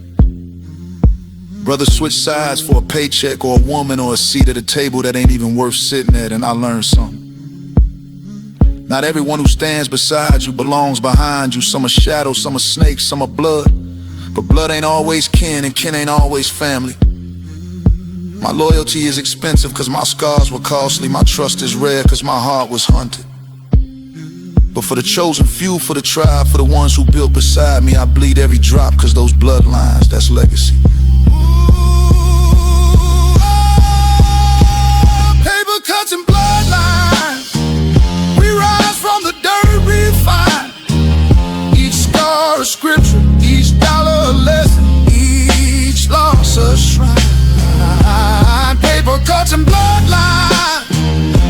Brothers switch sides for a paycheck or a woman or a seat at a table that ain't even worth sitting at, and I learned something. Not everyone who stands beside you belongs behind you. Some are shadows, some are snakes, some are blood. But blood ain't always kin, and kin ain't always family. My loyalty is expensive cause my scars were costly. My trust is rare cause my heart was hunted. But for the chosen few, for the tribe, for the ones who built beside me, I bleed every drop cause those bloodlines, that's legacy. Paper cuts and bloodlines, we rise from the dirt we find. Each scar a scripture, each dollar a lesson, each loss a shrine. Paper cuts and bloodlines,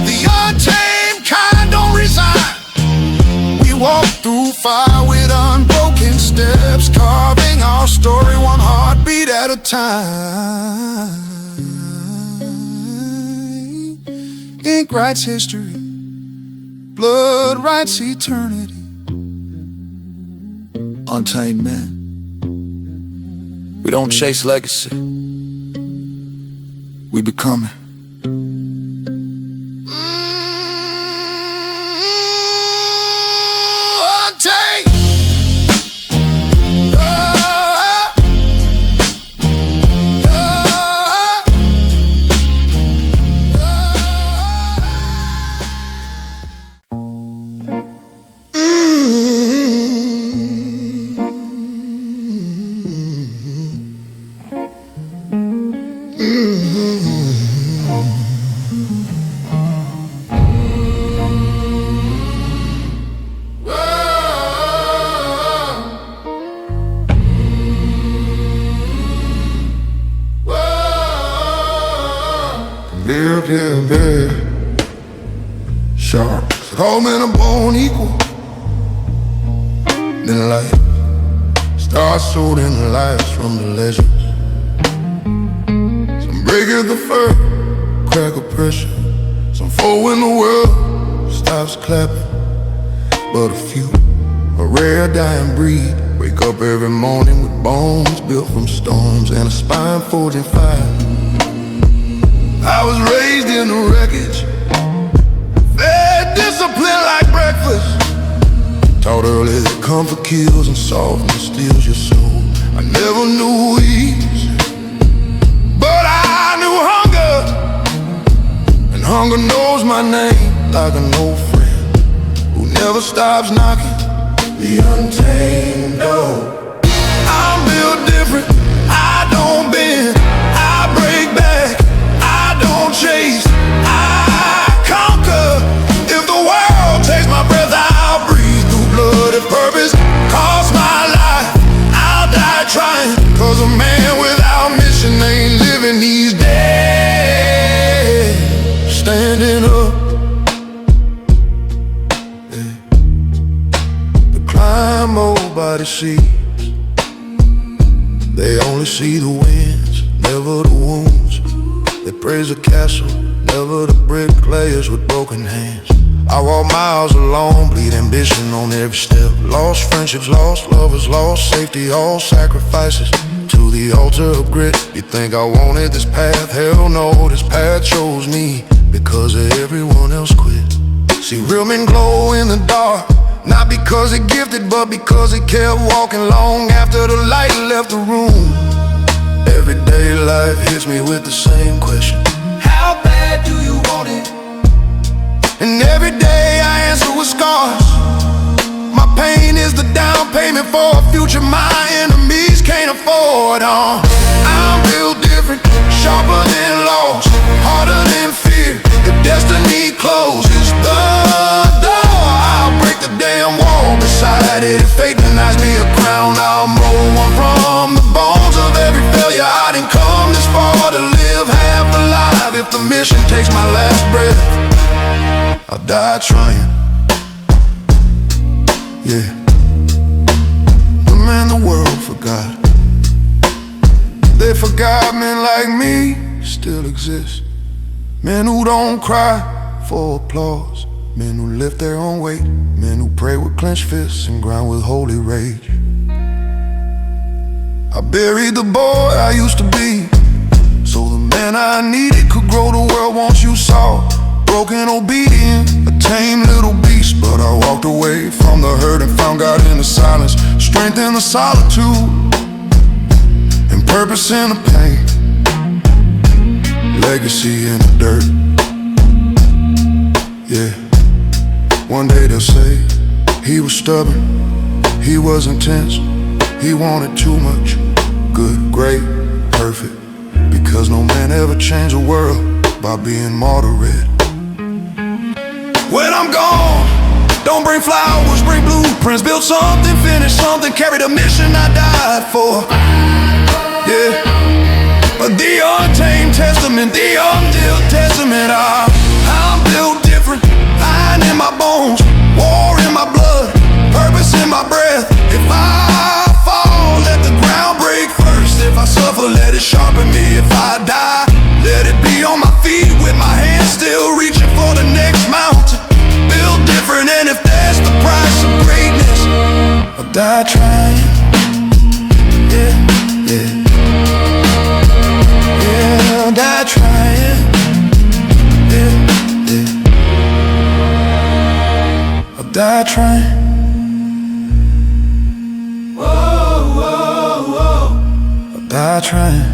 the untamed kind don't resign. We walk through fire with unbroken steps, carving our story one heartbeat at a time. Ink writes history, blood writes eternity. Untamed men, we don't chase legacy, we become it. Untamed. Yeah, sharp. All men are born equal. Then life starts sorting the lives from the legends. Some break at the fur, crack of pressure. Some fall when the world stops clapping. But a few, a rare dying breed, wake up every morning with bones built from storms and a spine forging fire. I was raised in the wreckage, fed discipline like breakfast. Taught early that comfort kills and softness steals your soul. I never knew ease, but I knew hunger, and hunger knows my name like an old friend who never stops knocking the untamed door. I'm built different, I don't bend, I break back, I don't chase, I conquer. If the world takes my breath, I'll breathe through blood. If purpose costs my life, I'll die trying. Cause a man without mission ain't living, he's dead. Standing up, yeah. The climb nobody sees. They only see the wins, never the wounds. They praise the castle, never the bricklayers with broken hands. I walk miles alone, bleed ambition on every step. Lost friendships, lost lovers, lost safety, all sacrifices to the altar of grit. You think I wanted this path? Hell no, this path chose me because everyone else quit. See, real men glow in the dark, not because they're gifted, but because they kept walking long after the light left the room. Everyday life hits me with the same question: how bad do you want it? And every day I answer with scars. My pain is the down payment for Lord, I'm built different, sharper than loss, harder than fear. If destiny closes the door, I'll break the damn wall beside it. If fate denies me a crown, I'll mold one from the bones of every failure. I didn't come this far to live half alive. If the mission takes my last breath, I'll die trying. Yeah, the man the world forgot. They forgot men like me still exist. Men who don't cry for applause, men who lift their own weight, men who pray with clenched fists and grind with holy rage. I buried the boy I used to be, so the man I needed could grow the world once you saw. Broken, obedient, a tame little beast. But I walked away from the hurt and found God in the silence, strength in the solitude, and purpose in the pain, legacy in the dirt. Yeah, one day they'll say he was stubborn, he was intense, he wanted too much. Good, great, perfect, because no man ever changed the world by being martyred. When I'm gone, don't bring flowers, bring blueprints. Build something, finish something, carry the mission I died for. Yeah, but the untamed testament, the unbuilt testament. I'm built different, iron in my bones, war in my blood, purpose in my breath. If I fall, let the ground break first. If I suffer, let it sharpen me. If I die, let it be on my feet with my hands still reaching for the next mountain. Build different, and if that's the price of greatness, I'll die trying. Yeah, yeah, yeah, I'll die trying. Yeah, yeah, I'll die trying. Whoa, whoa, whoa, I'll die trying.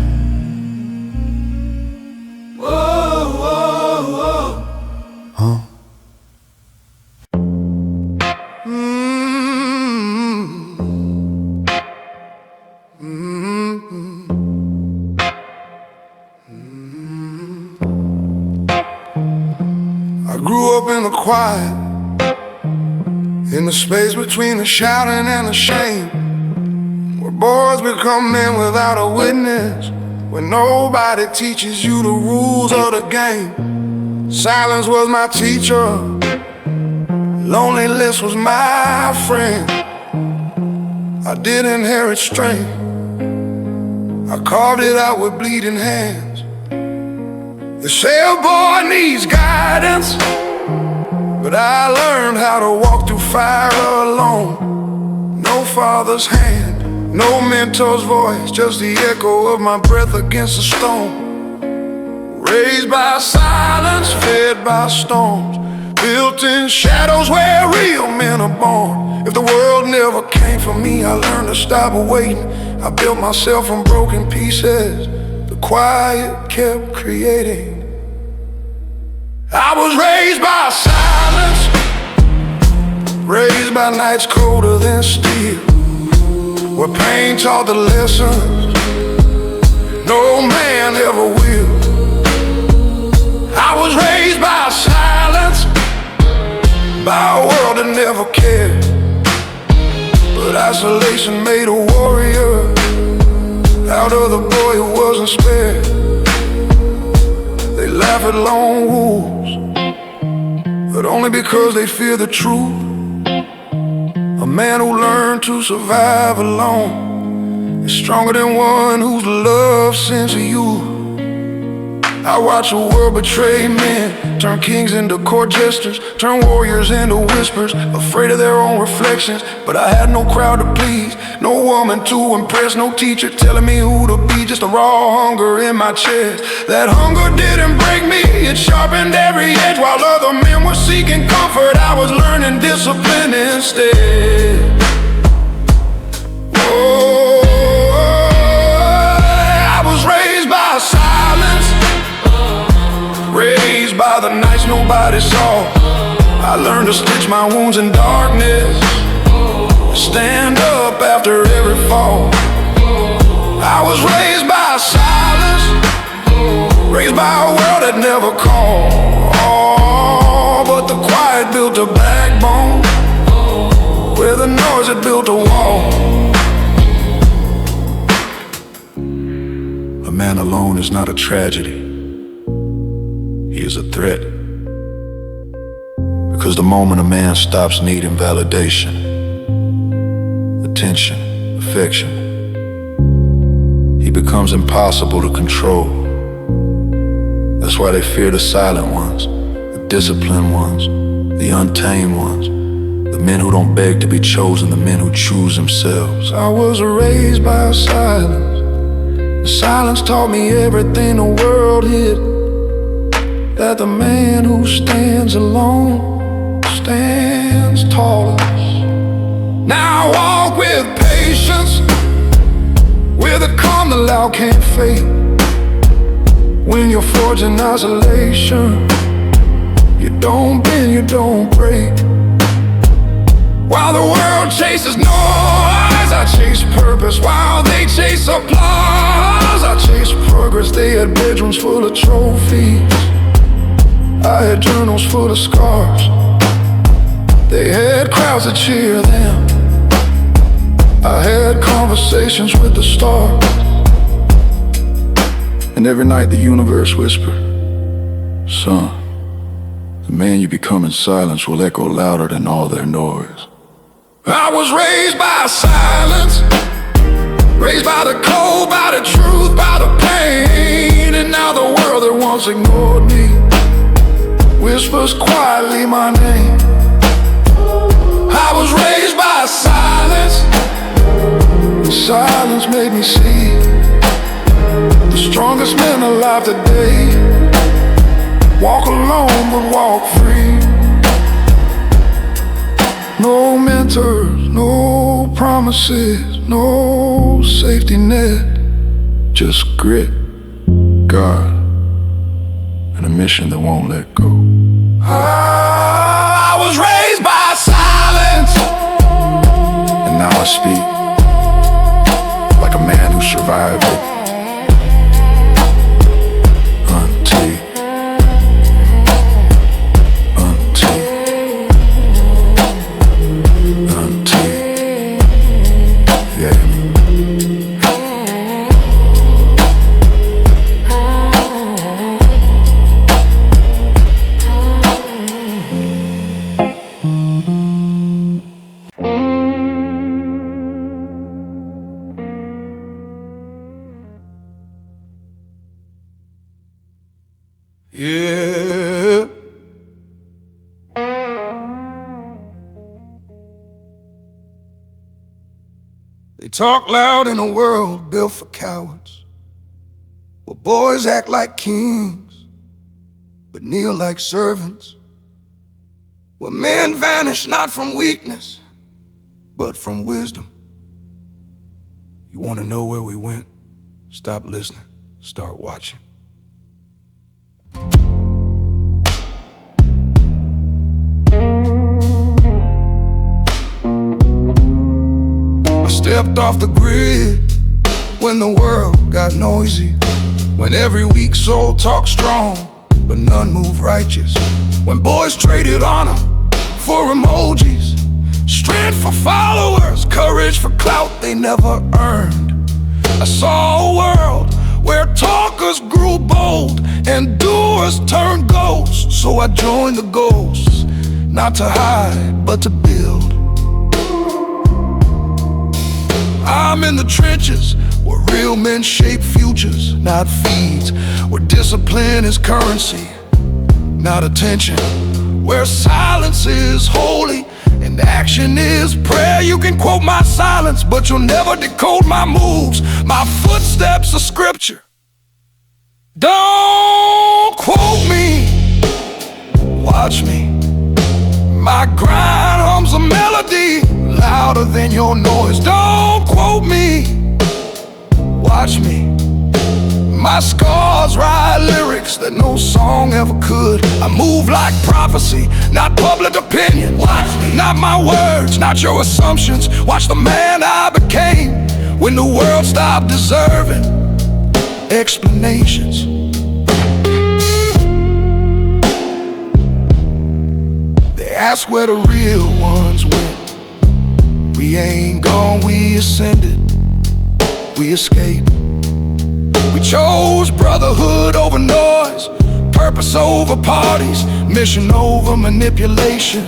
Whoa, whoa, whoa. Huh? I grew up in the quiet, in the space between the shouting and the shame, where boys become men without a witness, where nobody teaches you the rules of the game. Silence was my teacher, loneliness was my friend. I did inherit strength, I carved it out with bleeding hands. They say a boy needs guidance, but I learned how to walk through fire alone. No father's hand, no mentor's voice, just the echo of my breath against a stone. Raised by silence, fed by storms, built in shadows where real men are born. If the world never came for me, I learned to stop waiting. I built myself from broken pieces, the quiet kept creating. I was raised by silence, raised by nights colder than steel, where pain taught the lessons no man ever will. I was raised by silence, by a world that never cared, but isolation made a warrior out of the boy who wasn't spared. They laugh at lone wolves, but only because they fear the truth. A man who learned to survive alone is stronger than one whose love sends to you. I watch a world betray men, turn kings into court jesters, turn warriors into whispers, afraid of their own reflections. But I had no crowd to please, no woman to impress, no teacher telling me who to be, just a raw hunger in my chest. That hunger didn't break me, it sharpened every edge. While other men were seeking comfort, I was learning discipline instead. Oh, I was raised by silence, raised by the nights nobody saw. I learned to stitch my wounds in darkness, stand up after every fall. I I was raised by silence, raised by a world that never called. But the quiet built a backbone, where the noise had built a wall. A man alone is not a tragedy, he is a threat. Because the moment a man stops needing validation, attention, affection, he becomes impossible to control. That's why they fear the silent ones, the disciplined ones, the untamed ones, the men who don't beg to be chosen, the men who choose themselves. I was raised by silence. The silence taught me everything the world hid. That the man who stands alone stands tallest. Now I walk with patience, with a calm the loud can't fake. When you're forged in isolation, you don't bend, you don't break. While the world chases noise, I chase purpose. While they chase applause, I chase progress. They had bedrooms full of trophies, I had journals full of scars. They had crowds that cheer them, I had conversations with the stars. And every night the universe whispered, son, the man you become in silence will echo louder than all their noise. I was raised by silence, raised by the cold, by the truth, by the pain. And now the world that once ignored me whispers quietly my name. I was raised by silence, and silence made me see the strongest men alive today walk alone but walk free. No mentors, no promises, no safety net, just grit, God, and a mission that won't let go. I was raised by silence, and now I speak like a man who survived it. Untamed. Yeah. They talk loud in a world built for cowards, where boys act like kings but kneel like servants, where men vanish not from weakness but from wisdom. You want to know where we went? Stop listening, start watching. I stepped off the grid when the world got noisy, when every weak soul talked strong but none moved righteous, when boys traded honor for emojis, strength for followers, courage for clout they never earned. I saw a world where talkers grew bold and doers turned ghosts. So I joined the ghosts, not to hide but to build. I'm in the trenches where real men shape futures, not feeds, where discipline is currency, not attention, where silence is holy and action is prayer. You can quote my silence, but you'll never decode my moves. My footsteps are scripture. Don't quote me, watch me. My grind hums a melody louder than your noise. Don't quote me, watch me. My scars write lyrics that no song ever could. I move like prophecy, not public opinion. Watch me, not my words, not your assumptions. Watch the man I became. when the world stopped deserving explanations. They ask where the real ones went. We ain't gone, we ascended, we escaped. We chose brotherhood over noise, purpose over parties, mission over manipulation.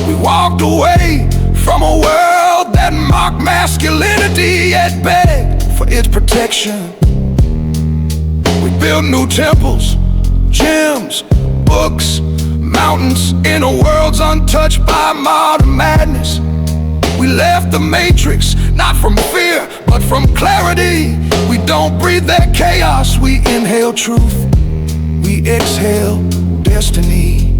We walked away from a world that mocked masculinity, yet begged for its protection. We built new temples, gyms, books, mountains, inner worlds untouched by modern madness. We left the matrix, not from fear, but from clarity. We don't breathe that chaos, we inhale truth, we exhale destiny.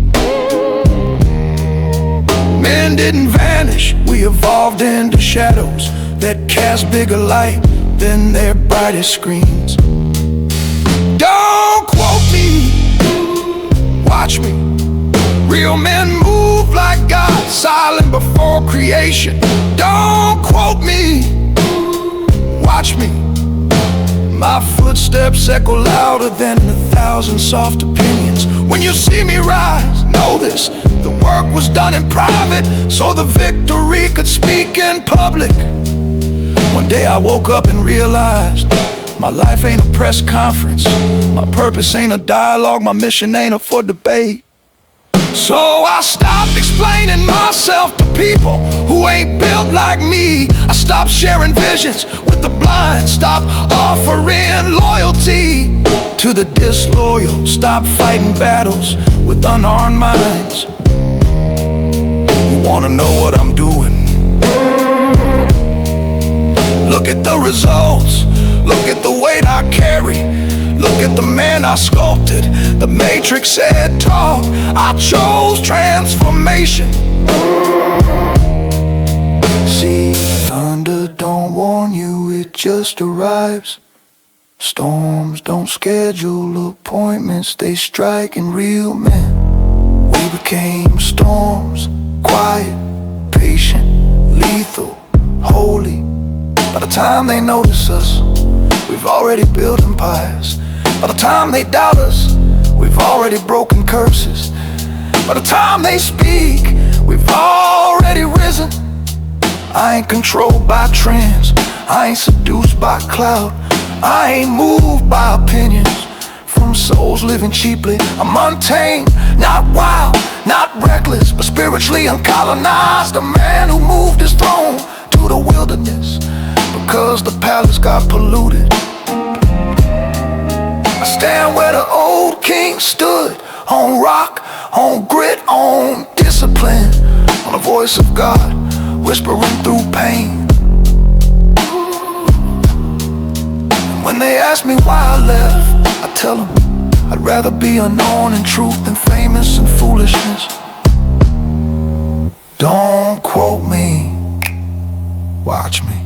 Men didn't vanish, we evolved into shadows that cast bigger light than their brightest screens. Don't quote me, watch me. Real men move like God, silent before creation. Don't quote me, watch me. My footsteps echo louder than 1,000 soft opinions. When you see me rise, know this: the work was done in private, so the victory could speak in public. One day I woke up and realized my life ain't a press conference, my purpose ain't a dialogue, my mission ain't up for debate. So I stopped explaining myself to people who ain't built like me. I stopped sharing visions with the blind, stopped offering loyalty to the disloyal, stopped fighting battles with unarmed minds. You wanna know what I'm doing? Look at the results, look at the weight I carry, look at the man I sculpted. The matrix said talk, I chose transformation. See, thunder don't warn you, it just arrives. Storms don't schedule appointments, they strike in real men. We became storms, quiet, patient, lethal, holy. By the time they notice us, we've already built empires. By the time they doubt us, we've already broken curses. By the time they speak, we've already risen. I ain't controlled by trends, I ain't seduced by clout, I ain't moved by opinions from souls living cheaply. I'm untamed, not wild, not reckless, but spiritually uncolonized. A man who moved his throne to the wilderness because the palace got polluted. I stand where the old king stood, on rock, on grit, on discipline, on the voice of God whispering through pain. When they ask me why I left, I tell them I'd rather be unknown in truth than famous in foolishness. Don't quote me, watch me.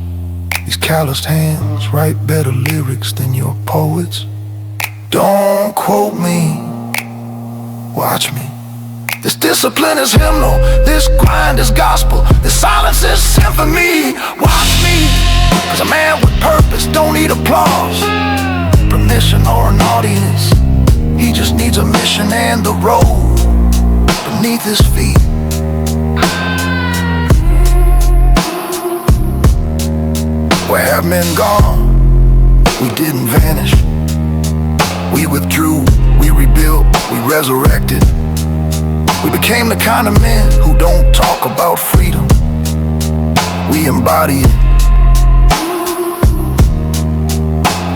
These calloused hands write better lyrics than your poets. Don't quote me, watch me. This discipline is hymnal, this grind is gospel, this silence is symphony. Watch me, cause a man with purpose don't need applause, permission or an audience. He just needs a mission and the road beneath his feet. Where have men gone? We didn't vanish. We withdrew, we rebuilt, we resurrected. We became the kind of men who don't talk about freedom, we embody it.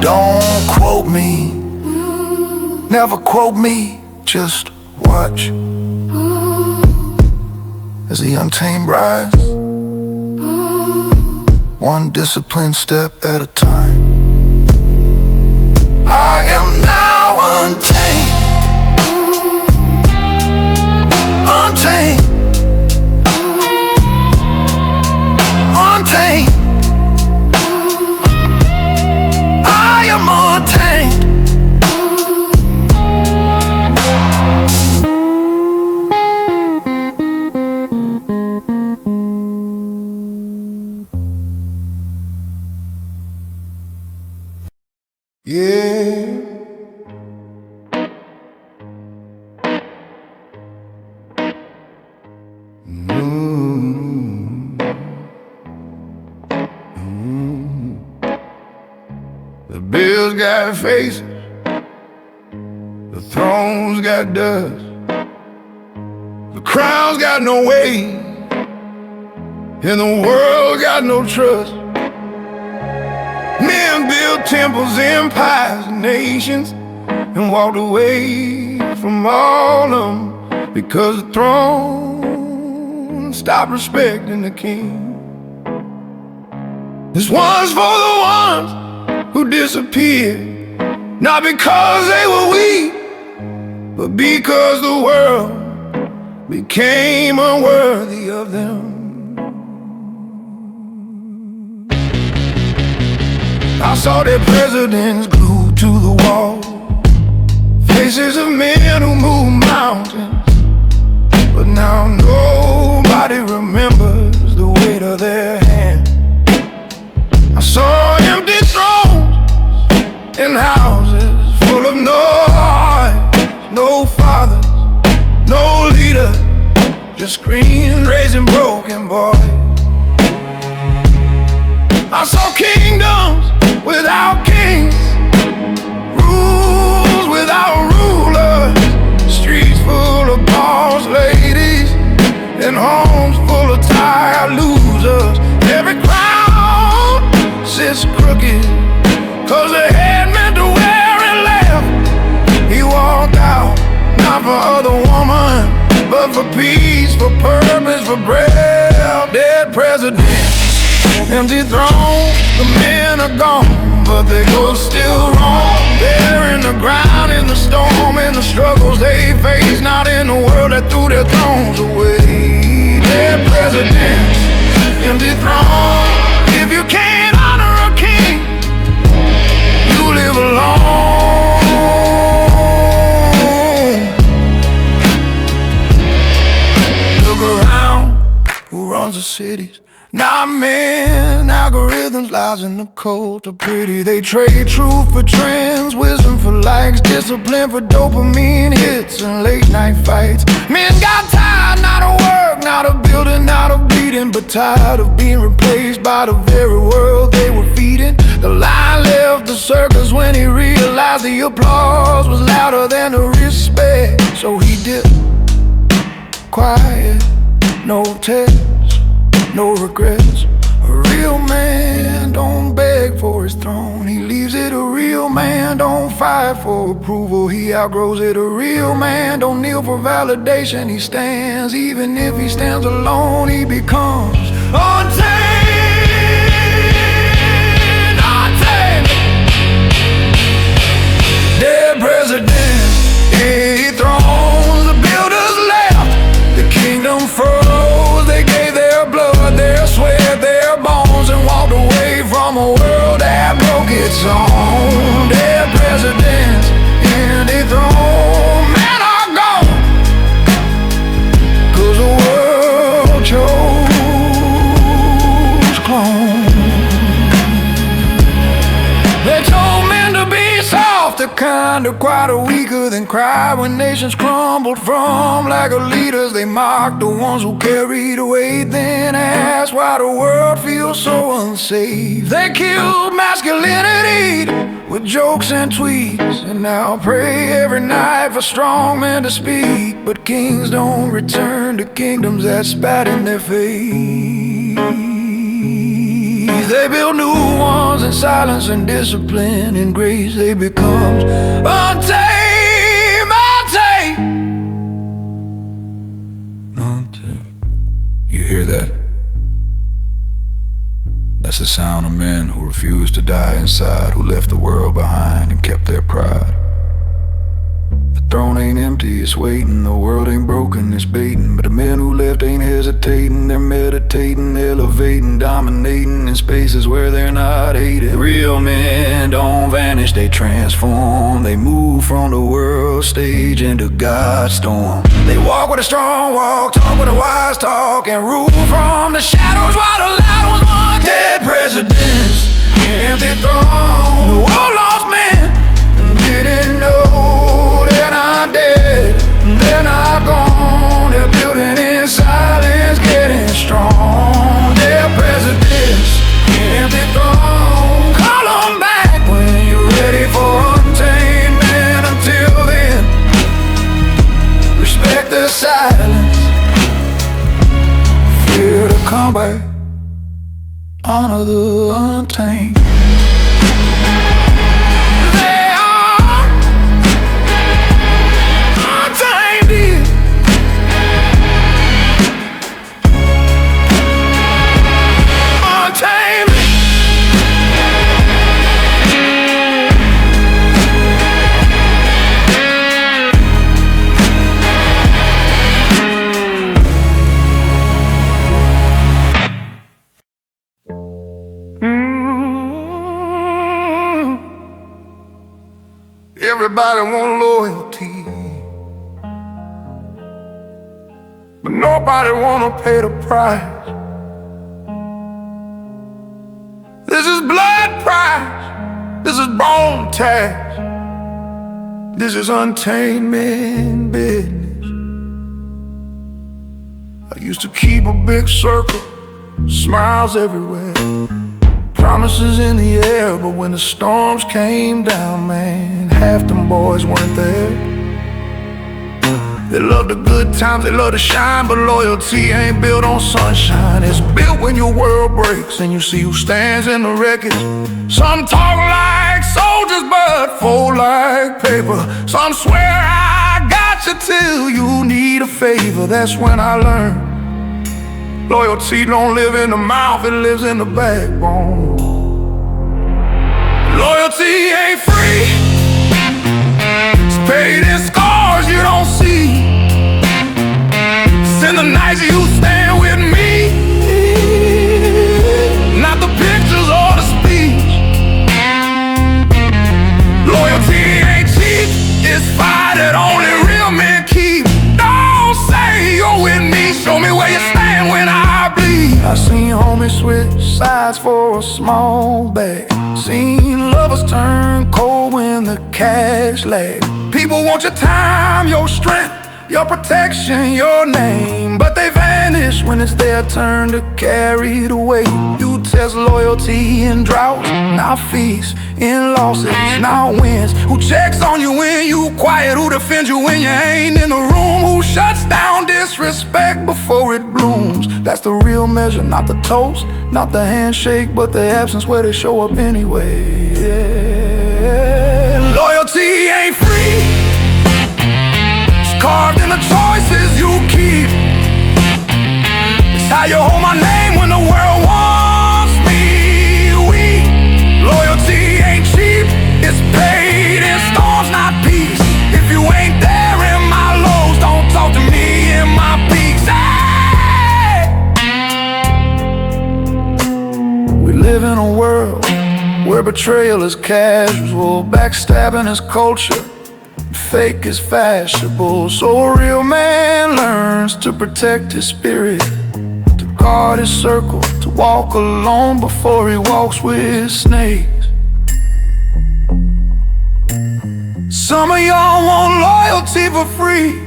Don't quote me, never quote me, just watch as the untamed rise, one disciplined step at a time. I am now untamed, untamed, untamed. I am untamed. Yeah. The bills got faces, the thrones got dust, the crowns got no weight, and the world got no trust. Men built temples, empires, nations, and walked away from all of them because the throne stopped respecting the king. This one's for the ones who disappeared, not because they were weak, but because the world became unworthy of them. I saw their presidents glued to the wall, faces of men who moved mountains, but now nobody remembers the weight of their hand. I saw empty thrones in houses full of noise, no fathers, no leaders, just screams raising broken boys. I saw kingdoms without kings, rules without rulers, streets full of boss ladies, and homes full of tired losers. Every crowd sits crooked, cause the head meant to wear it left. He walked out, not for other woman, but for peace, for purpose, for breath. Dead presidents, empty thrones, the men are gone, but they go still wrong. They're in the ground, in the storm, in the struggles they face, not in the world that threw their thrones away. Dead presidents, empty thrones. If you can't honor a king, you live alone. Look around, who runs the cities? Not men, algorithms, lies in the cult are pretty. They trade truth for trends, wisdom for likes, discipline for dopamine hits and late night fights. Men got tired, not of work, not of building, not of beating, but tired of being replaced by the very world they were feeding. The lion left the circus when he realized the applause was louder than the respect. So he dipped, quiet, no text, no regrets. A real man don't beg for his throne, he leaves it. A real man don't fight for approval, he outgrows it. A real man don't kneel for validation, he stands. Even if he stands alone, he becomes untamed. Untamed. Dead presidents, empty thrones, the builders left, the kingdom froze. They gave their blood, their sweat, their bones, and walked away from a world that broke its own. Dead presidents, empty thrones, men are gone, cause the world chose clones. They told men to be softer, kinder, quieter, weaker than cry when nations crumbled from lack of leaders. They mocked the ones who carried the weight, then asked why the world feels so unsafe. They killed masculinity with jokes and tweets, and now pray every night for strong men to speak. But kings don't return to kingdoms that spat in their face. They build new ones in silence and discipline and grace. They become untamed, untamed, untamed. You hear that? That's the sound of men who refused to die inside, who left the world behind and kept their pride. The throne ain't empty, it's waiting. The world ain't broken, it's baiting. But the men who left ain't hesitating. They're meditating, elevating, dominating in spaces where they're not hated. Real men don't vanish, they transform. They move from the world stage into God's storm. They walk with a strong walk, talk with a wise talk, and rule from the shadows while the loud ones want. Dead presidents, empty thrones, the world lost men, honor the untamed. They are untamed. Untamed. Everybody want loyalty, but nobody wanna pay the price. This is blood price, this is bone tax, this is untamed men business. I used to keep a big circle, smiles everywhere, promises in the air, but when the storms came down, man, half them boys weren't there. They love the good times, they love to shine, but loyalty ain't built on sunshine. It's built when your world breaks and you see who stands in the wreckage. Some talk like soldiers but fold like paper. Some swear I got you till you need a favor. That's when I learned loyalty don't live in the mouth, it lives in the backbone. Loyalty ain't free, it's paid in scars you don't see. It's in the nights you stand with me, not the pictures or the speech. Loyalty ain't cheap, it's fire that only real men keep. Don't say you're with me, show me where you stand when I bleed. I seen homies switch sides for a small bag, seen lovers turn cold when the cash lags. People want your time, your strength, your protection, your name, but they vanish when it's their turn to carry the weight. You test loyalty in droughts, not feasts, in losses, not wins. Who checks on you when you quiet, who defends you when you ain't in the room, who shuts down disrespect before it blooms. That's the real measure, not the toast, not the handshake, but the absence where they show up anyway. Yeah. Loyalty ain't free, it's carved in the choices you keep. It's how you hold my name when the world wants me weak. Loyalty ain't cheap, it's paid in storms, not peace. If you ain't there in my lows, don't talk to me in my peaks. Hey! We live in a world where betrayal is casual, backstabbing is culture, fake is fashionable. So a real man learns to protect his spirit, to guard his circle, to walk alone before he walks with snakes. Some of y'all want loyalty for free,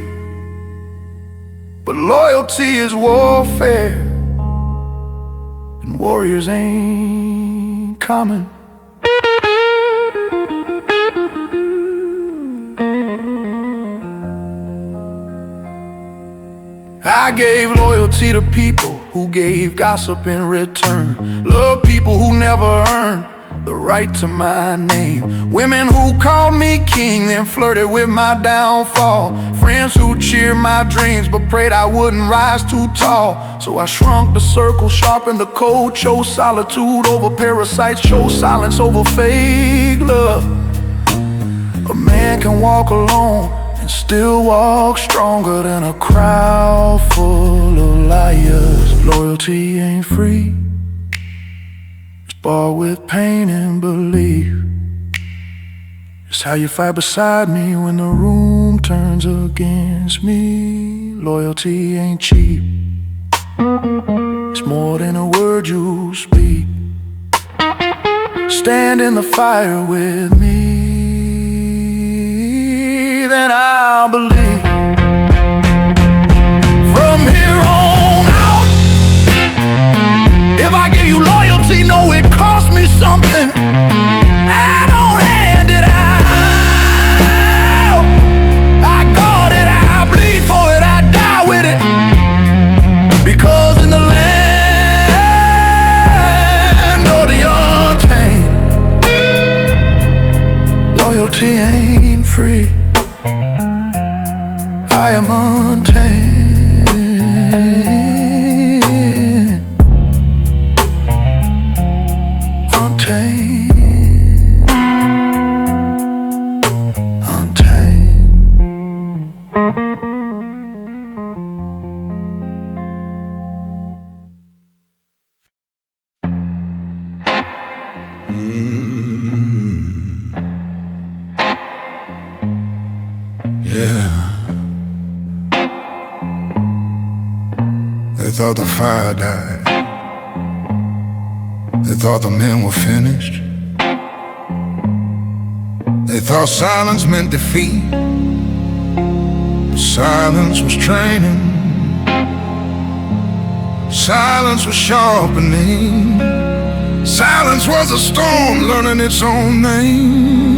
but loyalty is warfare, and warriors ain't common. I gave loyalty to people who gave gossip in return. Love people who never earned the right to my name. Women who called me king, then flirted with my downfall. Friends who cheered my dreams, but prayed I wouldn't rise too tall. So I shrunk the circle, sharpened the code, chose solitude over parasites, chose silence over fake love. A man can walk alone and still walk stronger than a crowd full of liars. Loyalty ain't free, it's bought with pain and belief. It's how you fight beside me when the room turns against me. Loyalty ain't cheap, it's more than a word you speak. Stand in the fire with me, then I'll believe. From here on out, if I give you loyalty, know it cost me something. I don't hand it out, I guard it, I bleed for it, I die with it. Because in the land Loyalty ain't free. I am untamed. Untamed. Untamed. Yeah. They thought the fire died. They thought the men were finished. They thought silence meant defeat. Silence was training. Silence was sharpening. Silence was a storm learning its own name.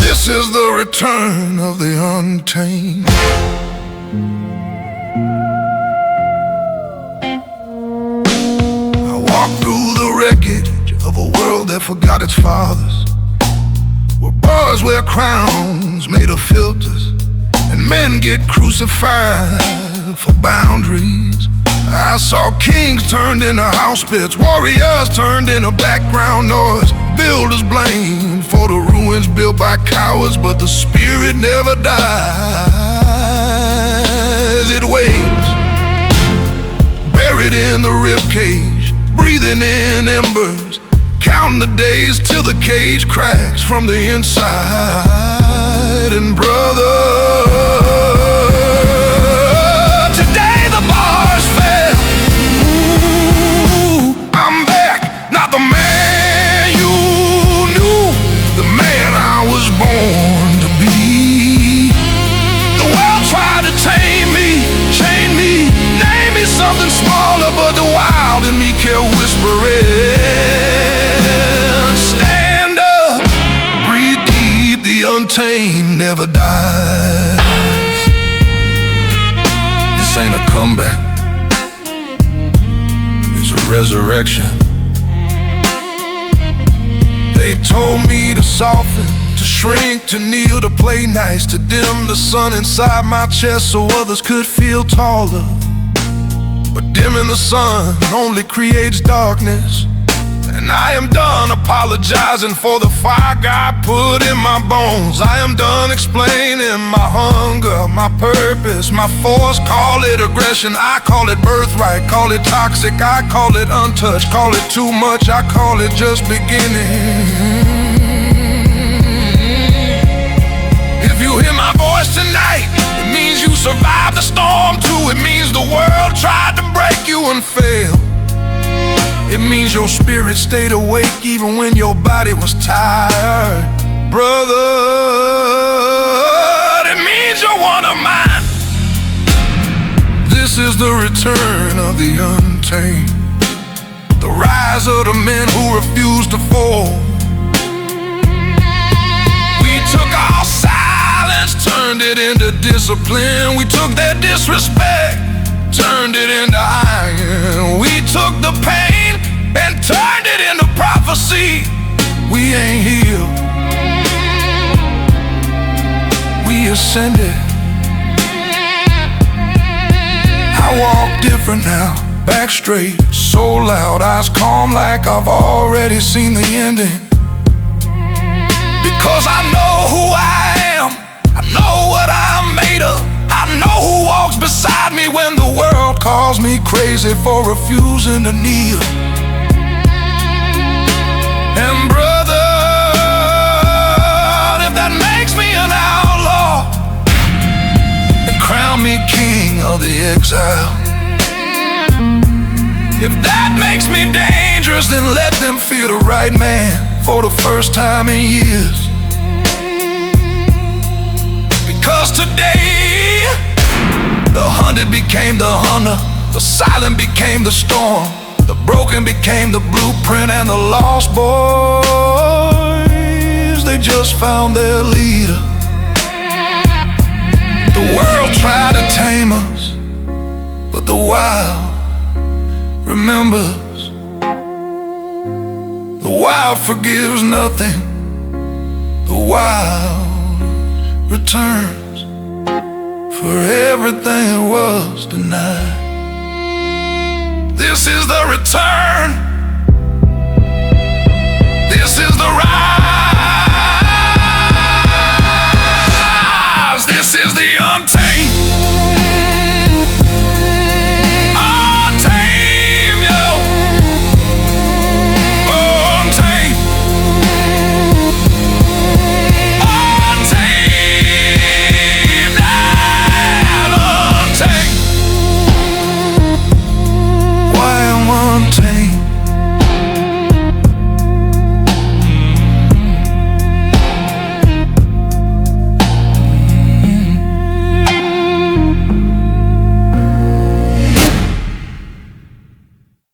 This is the return of the untamed. I walk through the wreckage of a world that forgot its fathers, where boys wear crowns made of filters, and men get crucified for boundaries. I saw kings turned into house pits, warriors turned into background noise, builders blamed for the ruins built by cowards, but the spirit never dies. It waits, buried in the ribcage, breathing in embers, counting the days till the cage cracks from the inside. And brother, today the bars fell. Ooh, I'm back, not the man you knew, the man I was born to be. The world tried to tame me, chain me, name me something smaller, but the wild in me kept whispering, stand up, breathe deep, the untamed never dies. This ain't a comeback, it's a resurrection. They told me to soften, to shrink, to kneel, to play nice, to dim the sun inside my chest so others could feel taller. But dimming the sun only creates darkness, and I am done apologizing for the fire God put in my bones. I am done explaining my hunger, my purpose, my force. Call it aggression, I call it birthright. Call it toxic, I call it untouched. Call it too much, I call it just beginning. If you hear my voice tonight, it means you survived the storm too. It means the world tried to break you and failed. It means your spirit stayed awake even when your body was tired. Brother, it means you're one of mine. This is the return of the untamed, the rise of the men who refuse to fall. We took our silence, turned it into discipline. We took their disrespect, turned it into iron. We took the pain and turned it into prophecy. We ain't healed, we ascended. I walk different now, back straight, so loud, eyes calm like I've already seen the ending. Because I know who I am, I know what I'm made of. I know who walks beside me when the world calls me crazy for refusing to kneel. And brother, if that makes me an outlaw, then crown me king of the exile. If that makes me dangerous, then let them feel the right man for the first time in years. Because today, the hunted became the hunter, the silent became the storm, the broken became the blueprint, and the lost boys, they just found their leader. The world tried to tame us, but the wild remembers. wild forgives nothing. The wild returns for everything that was denied. This is the return